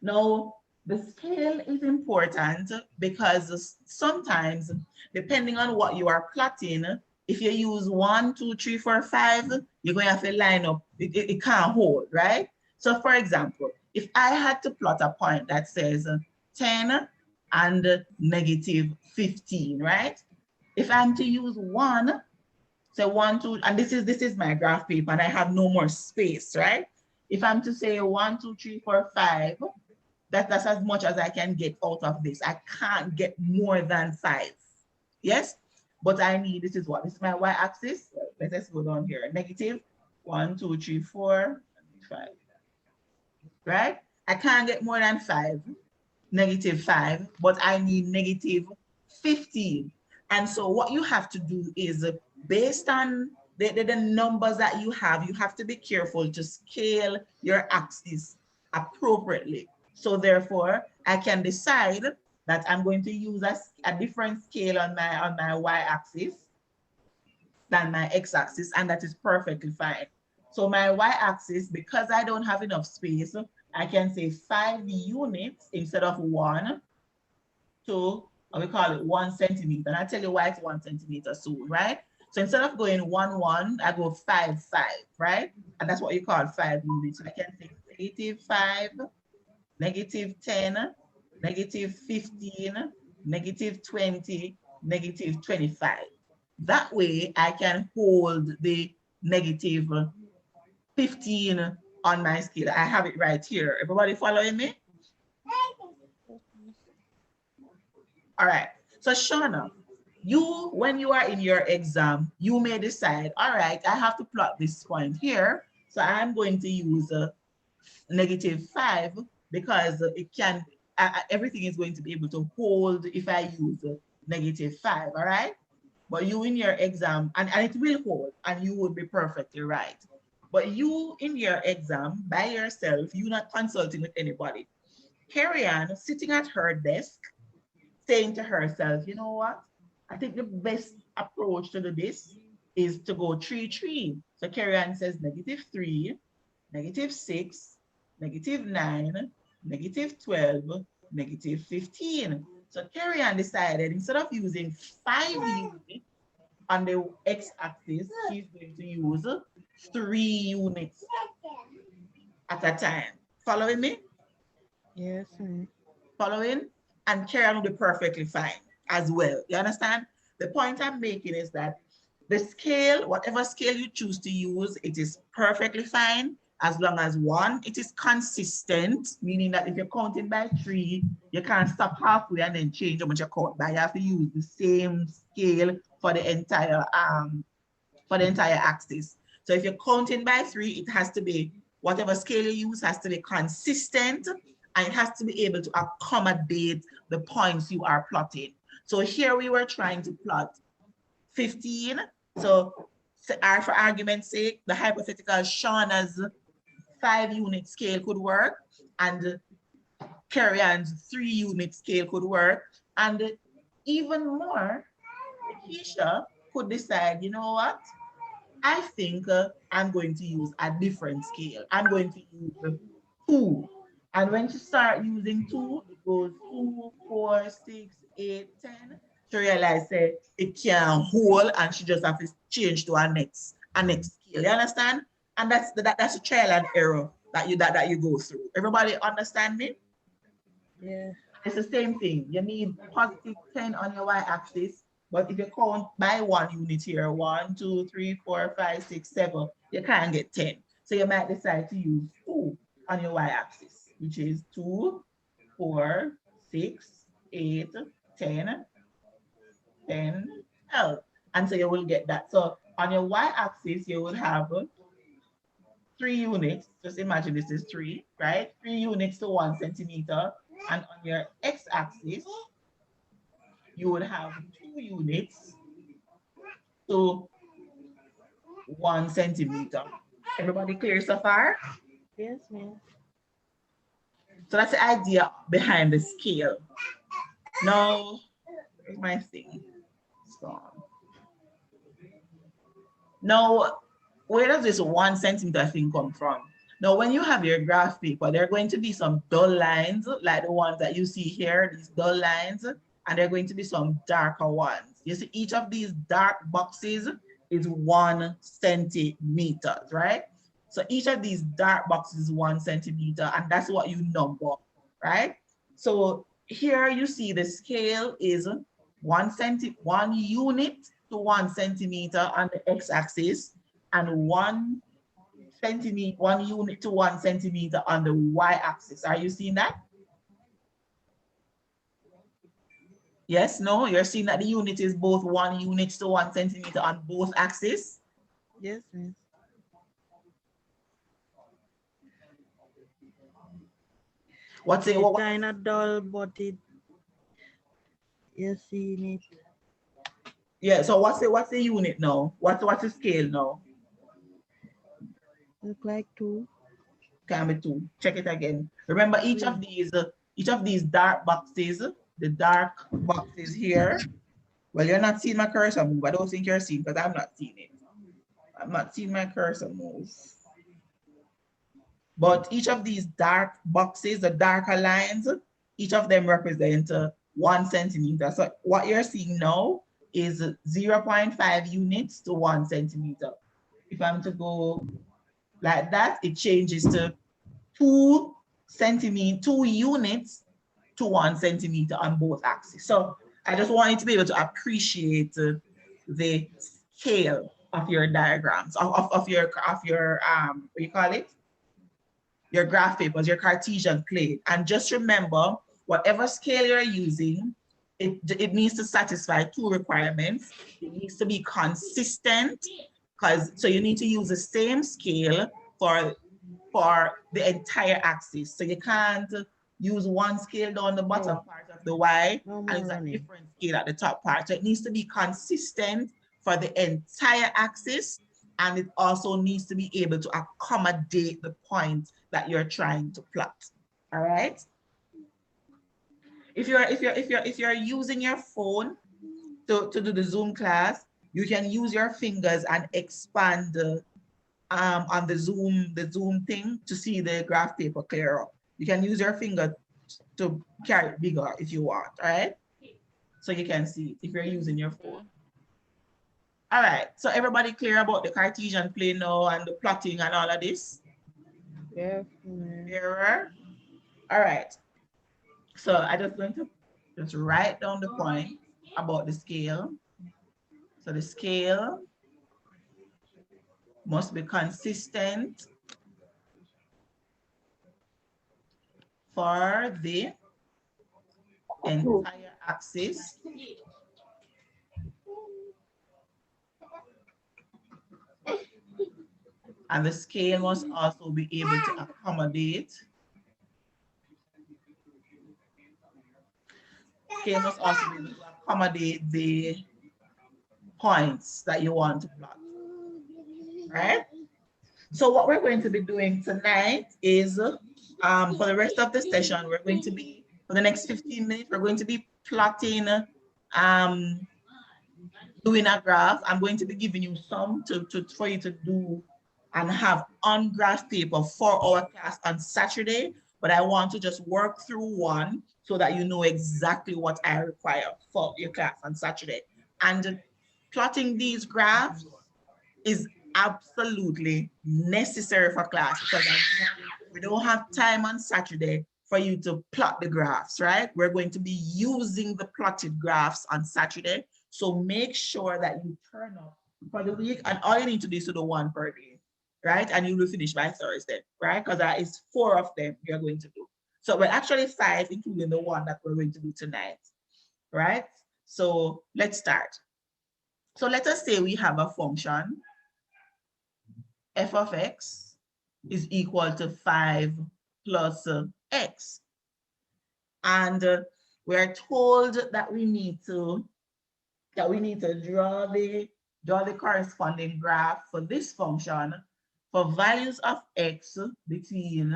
Now, The scale is important because sometimes, depending on what you are plotting, if you use 1, 2, 3, 4, 5, you're going to have to line up. It can't hold, right? So for example, if I had to plot a point that says 10 and negative 15, right? If I'm to use 1, say 1, 2, and this is my graph paper and I have no more space, right? If I'm to say 1, 2, 3, 4, 5, that's as much as I can get out of this. I can't get more than 5. Yes? But I need, this is what? This is my y-axis. Let's go down here. Negative 1, 2, 3, 4, 5. Right? I can't get more than 5, negative 5, but I need negative 15. And so what you have to do is, based on the numbers that you have to be careful to scale your axis appropriately. So therefore, I can decide that I'm going to use a different scale on my y-axis than my x-axis, and that is perfectly fine. So my y-axis, because I don't have enough space, I can say 5 units instead of 1 to, we call it 1 centimeter. And I'll tell you why it's 1 centimeter soon, right? So instead of going 1, 1, I go 5, 5, right? And that's what you call 5 units. So I can say negative 5, negative 10, negative 15, negative 20, negative 25. That way I can hold the negative 15 on my scale. I have it right here. Everybody following me? All right. So Shauna, you, when you are in your exam, you may decide, all right, I have to plot this point here. So I'm going to use negative 5 because it can, everything is going to be able to hold if I use negative 5, all right? But you in your exam, and it will hold, and you would be perfectly right. But you in your exam, by yourself, you're not consulting with anybody. Carrie Ann sitting at her desk, saying to herself, you know what? I think the best approach to do this is to go 3, 3. So Carrie Ann says negative 3, negative 6, negative 9, negative 12, negative 15. So Carrie Ann decided instead of using 5 units on the x-axis, she's going to use 3 units at a time. Following me? Yes. Following? And Carrie Ann will be perfectly fine as well. You understand? The point I'm making is that the scale, whatever scale you choose to use, it is perfectly fine as long as 1, it is consistent, meaning that if you're counting by 3, you can't stop halfway and then change how much you count by. You have to use the same scale for the entire axis. So if you're counting by 3, it has to be, whatever scale you use has to be consistent, and it has to be able to accommodate the points you are plotting. So here we were trying to plot 15. So for argument's sake, the hypothetical Shauna's 5 unit scale could work, and Carrie Ann's 3 unit scale could work. And even more, Keisha could decide, you know what? I think I'm going to use a different scale. I'm going to use 2. And when she starts using 2, it goes 2, 4, 6, 8, 10. She realized that it can't hold, and she just have to change to a next scale. You understand? And that's a trial and error that you go through. Everybody understand me? Yeah. It's the same thing. You need positive 10 on your y-axis, but if you count by 1 unit here, 1, 2, 3, 4, 5, 6, 7, you can't get 10. So you might decide to use 2 on your y-axis, which is 2, 4, 6, 8, 10, 10, 12. And so you will get that. So on your y-axis, you will have 3 units. Just imagine this is 3, right? 3 units to 1 centimeter. And on your x-axis, you would have 2 units to 1 centimeter. Everybody clear so far? Yes, ma'am. So that's the idea behind the scale. Now, where's my thing? It's gone. Now, where does this 1 centimeter thing come from? Now, when you have your graph paper, there are going to be some dull lines, like the ones that you see here, these dull lines, and there are going to be some darker ones. You see, each of these dark boxes is 1 centimeter, right? So each of these dark boxes is 1 centimeter, and that's what you number, right? So here you see the scale is 1 unit to 1 centimeter on the x-axis, and 1 unit to 1 centimeter on the y-axis. Are you seeing that? Yes, no, you're seeing that the unit is both 1 unit to 1 centimeter on both axes? Yes, miss. What's it? It's kind of dull, but it, you see it. Yeah, so what's the unit now? What's the scale now? Look like 2. Can be 2. Check it again. Remember, each of these dark boxes, the dark boxes here. Well, you're not seeing my cursor move. I don't think you're seeing, because I'm not seeing it. I'm not seeing my cursor move. But each of these dark boxes, the darker lines, each of them represent 1 centimeter. So what you're seeing now is 0.5 units to 1 centimeter. If I'm to go like that, it changes to 2 units to 1 centimeter on both axes. So I just want you to be able to appreciate the scale of your diagrams, of your what do you call it? Your graph papers, your Cartesian plane. And just remember, whatever scale you're using, it needs to satisfy 2 requirements. It needs to be consistent, so you need to use the same scale for the entire axis. So you can't use one scale down the bottom part of the Y and it's a different scale at the top part. So it needs to be consistent for the entire axis, and it also needs to be able to accommodate the points that you're trying to plot. All right. If you're using your phone to do the Zoom class, you can use your fingers and expand on the Zoom thing to see the graph paper clearer. You can use your finger to carry it bigger if you want, all right? So you can see it if you're using your phone. All right, so everybody clear about the Cartesian plane now and the plotting and all of this? Yeah. Clearer? All right. So I just going to just write down the point about the scale. So the scale must be consistent for the entire axis. And the scale must also be able to accommodate. Scale must also be able to accommodate the points that you want to plot, right? So what we're going to be doing tonight is, for the rest of the session, we're going to be, for the next 15 minutes, we're going to be plotting, doing a graph. I'm going to be giving you some for you to do and have on graph paper for our class on Saturday, but I want to just work through one so that you know exactly what I require for your class on Saturday. And plotting these graphs is absolutely necessary for class, because we don't have time on Saturday for you to plot the graphs, right? We're going to be using the plotted graphs on Saturday. So make sure that you turn up for the week, and all you need to do is to do one per day, right? And you will finish by Thursday, right? Because that is 4 of them you're going to do. So we're actually 5, including the one that we're going to do tonight, right? So let's start. So let us say we have a function f of x is equal to 5 plus x. And we're told that we need to draw the corresponding graph for this function for values of x between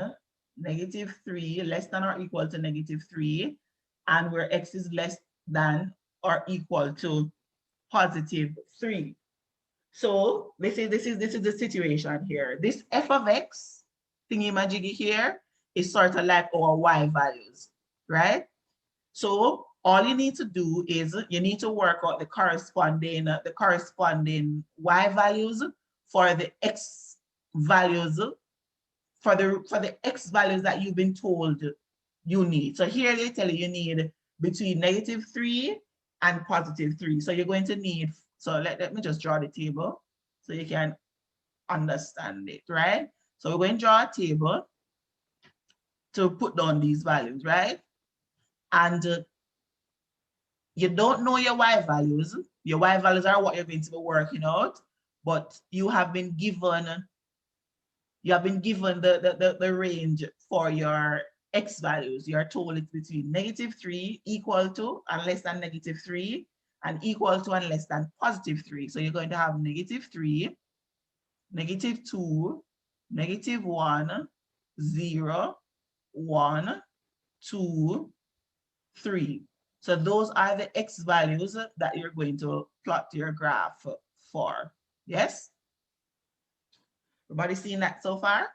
-3, less than or equal to -3, and where x is less than or equal to +3. So this is the situation here. This f of x thingy-majiggy here is sort of like our Y values, right? So all you need to do is you need to work out the corresponding Y values for the X values, for the X values that you've been told you need. So here they tell you need between -3 and +3. So you're going to need, so let me just draw the table so you can understand it, right? So we're going to draw a table to put down these values, right? And you don't know your Y values. Your Y values are what you're going to be working out, but you have been given the range for your X values. You are told it's between -3 equal to and less than -3 and equal to and less than +3. So you're going to have -3, -2, -1, 0, 1, 2, 3. So those are the X values that you're going to plot your graph for. Yes? Everybody seeing that so far?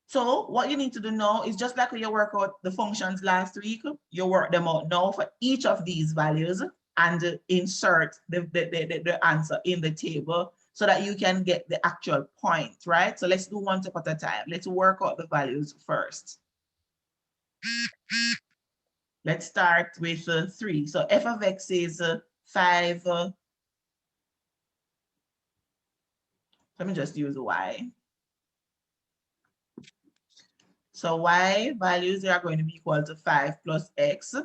So what you need to do now is just like when you work out the functions last week, you work them out now for each of these values and insert the answer in the table so that you can get the actual point, right? So let's do one step at a time. Let's work out the values first. Let's start with 3. So f of x is 5. Let me just use y. So y values are going to be equal to 5 plus x.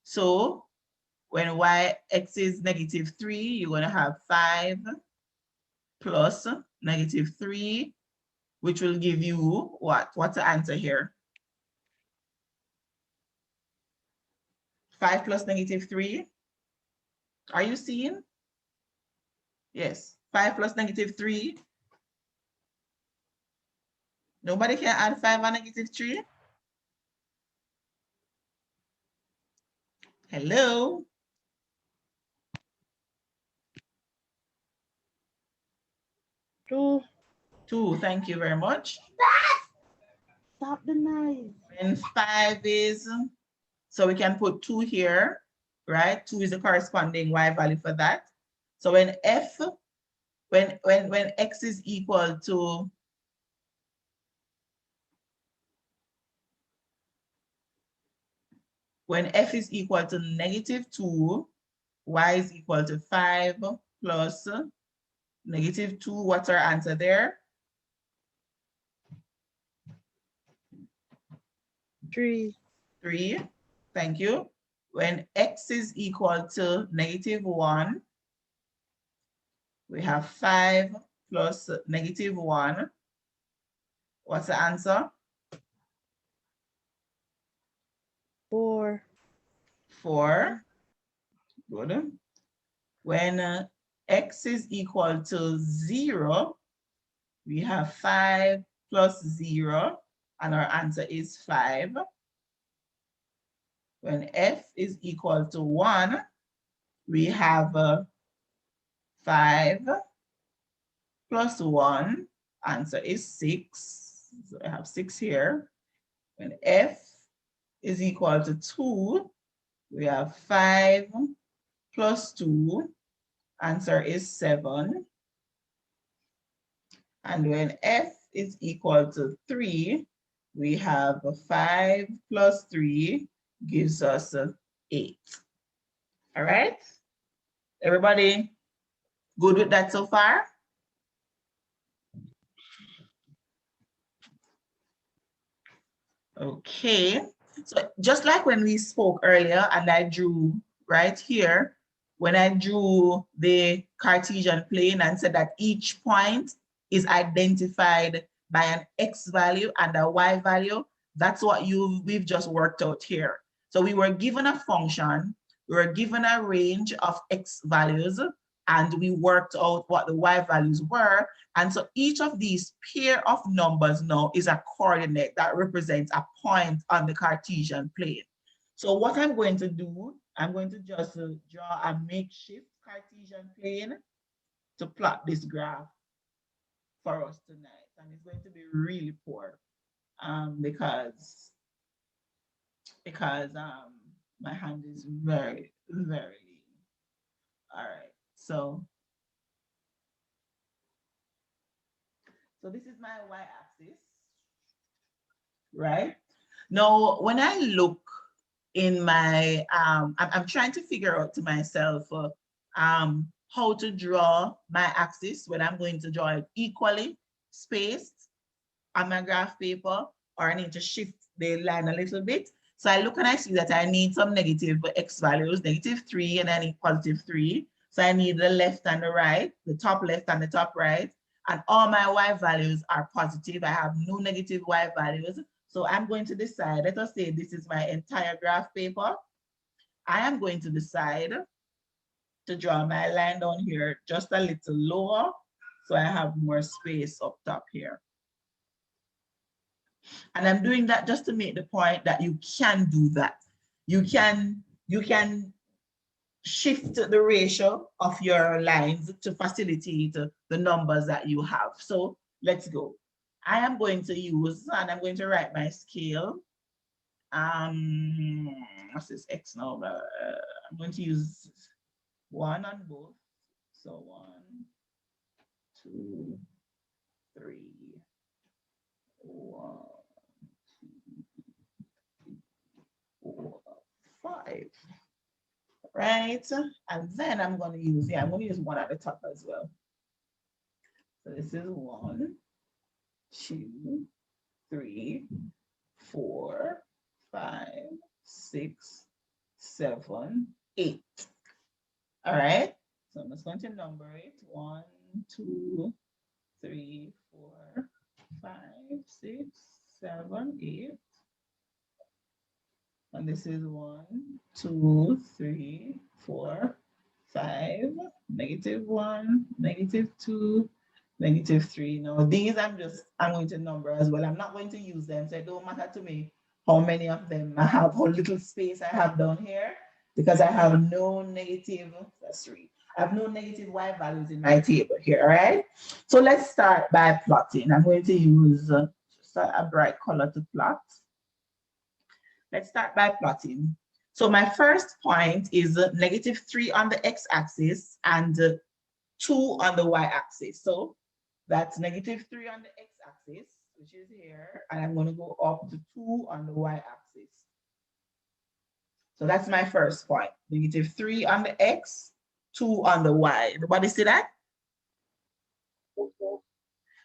So when x is -3, you're going to have 5 plus -3, which will give you what? What's the answer here? 5 plus -3. Are you seeing? Yes, 5 plus -3. Nobody can add 5 and -3? Hello? Two. 2, thank you very much. Stop the noise. And 5 is, so we can put 2 here, right? 2 is the corresponding Y value for that. So when when x is equal to when f is equal to -2, y is equal to 5 plus -2, what's our answer there? 3. 3, thank you. When x is equal to -1, we have 5 plus -1. What's the answer? 4. 4. Good. When x is equal to 0, we have 5 plus 0, and our answer is 5. When f is equal to 1, we have 5 plus 1, answer is 6. So I have 6 here. When f is equal to 2, we have 5 plus 2, answer is 7. And when f is equal to 3, we have 5 plus 3 gives us 8. All right? Everybody good with that so far? Okay. So just like when we spoke earlier and I drew right here, when I drew the Cartesian plane and said that each point is identified by an X value and a Y value, that's what we've just worked out here. So we were given a function, we were given a range of X values, and we worked out what the Y values were. And so each of these pair of numbers now is a coordinate that represents a point on the Cartesian plane. So what I'm going to do, I'm going to just draw a makeshift Cartesian plane to plot this graph for us tonight. and it's going to be really poor because my hand is very, very lean. All right, so this is my y-axis, right? Now, when I look in my, I'm trying to figure out to myself how to draw my axis when I'm going to draw it equally spaced on my graph paper, or I need to shift the line a little bit. So I look and I see that I need some negative x values, -3, and I need +3. So I need the left and the right, the top left and the top right, and all my y values are positive. I have no negative y values. So I'm going to decide, let us say this is my entire graph paper. I am going to decide to draw my line down here just a little lower, so I have more space up top here. And I'm doing that just to make the point that you can do that. You can shift the ratio of your lines to facilitate the numbers that you have. So let's go. I am going to use, and I'm going to write my scale. What's this x now? I'm going to use 1 on both. So 1, 2, 3, 1, 2, 3, 4, 5. Right? And then I'm going to use, I'm going to use 1 at the top as well. So this is 1, 2, 3, 4, 5, 6, 7, 8. All right. So I'm just going to number it. 1, 2, 3, 4, 5, 6, 7, 8. And this is 1, 2, 3, 4, 5, -1, -2, -3. Now these I'm going to number as well. I'm not going to use them, so it don't matter to me how many of them I have, how little space I have down here, because I have no negative, that's 3. I have no negative y values in my table here, all right? So let's start by plotting. I'm going to use just a bright color to plot. Let's start by plotting. So my first point is -3 on the x-axis and 2 on the y-axis. So that's -3 on the x-axis, which is here, and I'm going to go up to 2 on the y-axis. So that's my first point. -3 on the x, 2 on the y. Everybody see that? Okay.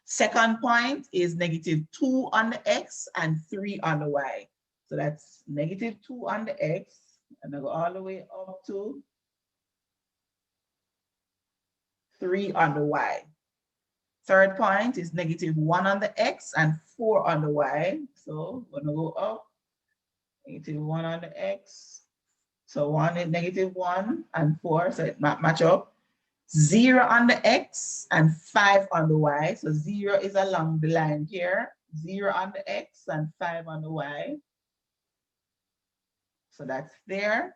Second point is -2 on the x and 3 on the y. So that's -2 on the x, and I go all the way up to 3 on the y. Third point is -1 on the x and 4 on the y. So we're gonna go up, -1 on the x. So 1 is -1 and 4, so it match up. 0 on the x and 5 on the y. So 0 is along the line here. 0 on the x and 5 on the y. So that's there.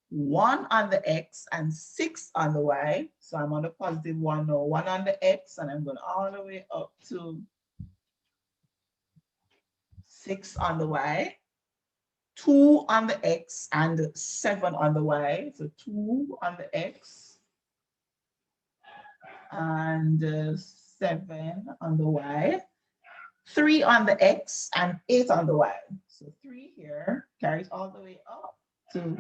1 on the x and 6 on the y. So I'm on the +1 now. 1 on the x, and I'm going all the way up to 6 on the y. 2 on the x and 7 on the y. So 2 on the x and 7 on the y. 3 on the x and 8 on the y. So 3 here carries all the way up to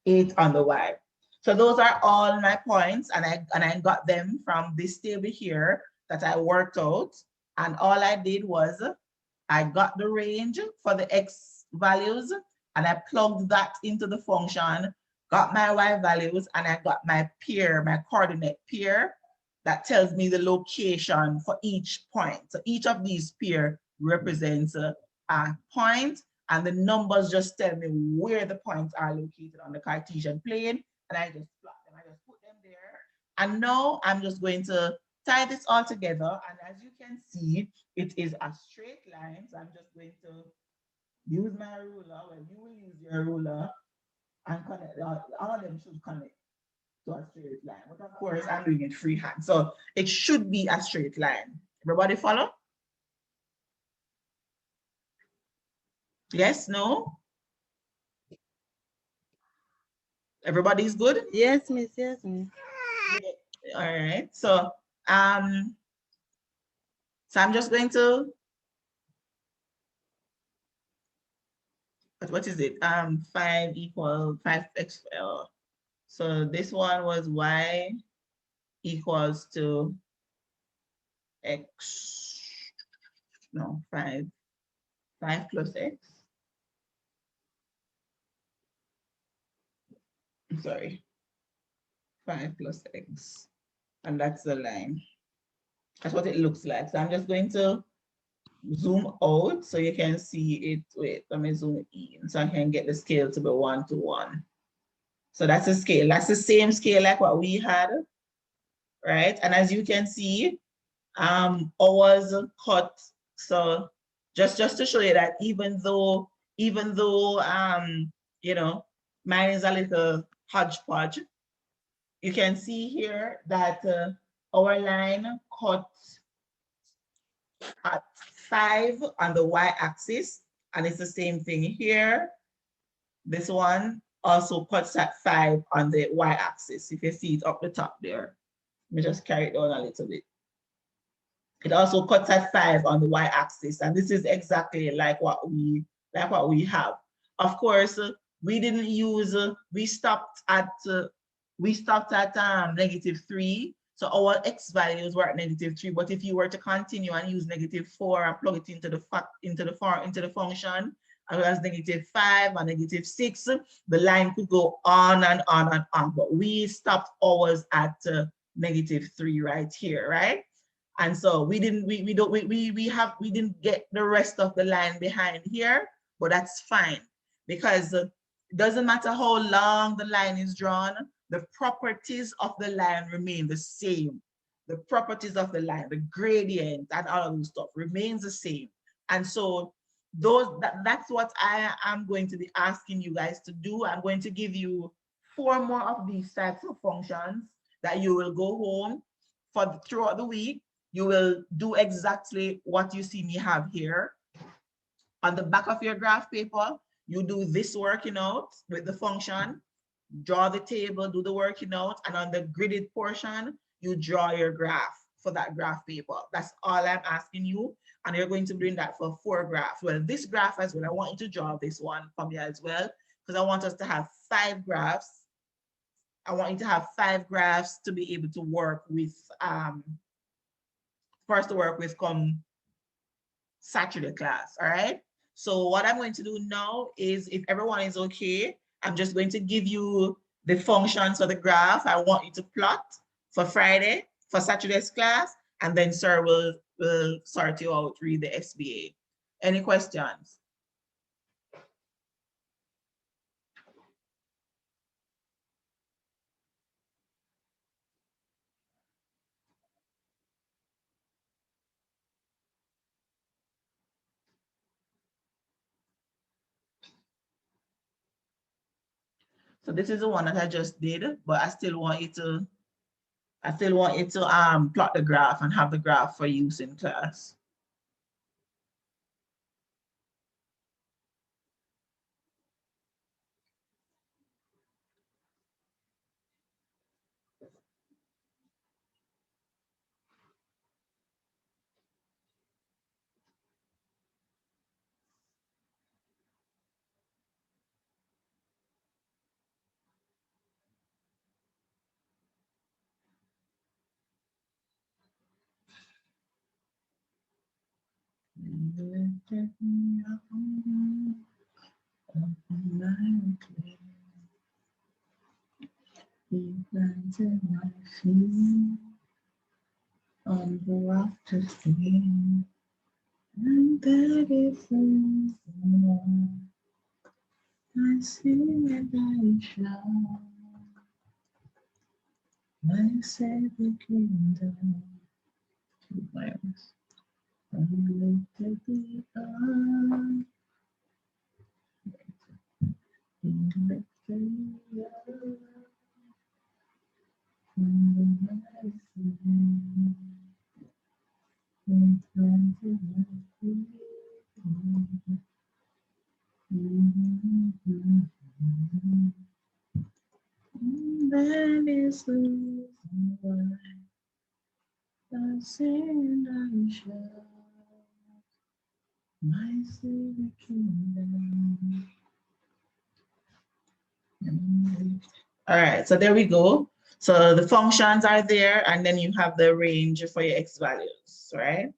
8 on the y. So those are all my points, and I got them from this table here that I worked out. And all I did was I got the range for the x values, and I plugged that into the function, got my y values, and I got my pair, my coordinate pair that tells me the location for each point. So each of these pair represents a point, and the numbers just tell me where the points are located on the Cartesian plane, and I just plot them. I just put them there. And now I'm just going to tie this all together, and as you can see, it is a straight line. So I'm just going to use my ruler. Well, you will use your ruler and connect. All of them should connect to a straight line, but of course I'm doing it freehand, so it should be a straight line. Everybody follow? Yes, no? Everybody's good? Yes, miss, yes, miss. All right. So I'm just going to, what is it? 5 equals 5x. So this one was y equals to x, no, 5 plus x. I'm sorry, 5 plus x. And that's the line. That's what it looks like. So I'm just going to zoom out so you can see it. Wait, let me zoom in so I can get the scale to be 1:1. So that's the scale. That's the same scale like what we had, right? And as you can see, ours cut. So just to show you that even though you know, mine is a little hodgepodge, you can see here that our line cut at 5 on the y-axis, and it's the same thing here. This one also cuts at 5 on the y-axis. If you see it up the top there, let me just carry it down a little bit. It also cuts at 5 on the y-axis, and this is exactly like what we have. Of course, we didn't use. We stopped at -3, so our x values were at -3. But if you were to continue and use -4 and plug it into the function, as well as -5 and -6, the line could go on and on and on. But we stopped ours at -3 right here, right? And so we didn't get the rest of the line behind here, but that's fine because it doesn't matter how long the line is drawn, the properties of the line remain the same. The properties of the line, the gradient and all of those stuff remains the same. And so that's what I am going to be asking you guys to do. I'm going to give you 4 more of these types of functions that you will go home throughout the week. You will do exactly what you see me have here. On the back of your graph paper, you do this working out with the function, draw the table, do the working out, and on the gridded portion, you draw your graph for that graph paper. That's all I'm asking you. And you're going to bring that for 4 graphs. Well, this graph as well, I want you to draw this one for me as well, because I want us to have 5 graphs. I want you to have 5 graphs to be able to work with, first to work with come Saturday class, all right? So what I'm going to do now is, if everyone is okay, I'm just going to give you the functions for the graph I want you to plot for Friday, for Saturday's class, and then sir will sort you out, read the SBA. Any questions? So this is the one that I just did, but I still want you to plot the graph and have the graph for use in class. He planted my feet on the rock to stand, and that is more. I sing and I shout, I say the kingdom. I lifted the up, he lifted me up from the rising. That is the reason why I sing and shout, my Savior kingdom. All right, so there we go. So the functions are there, and then you have the range for your x values, right?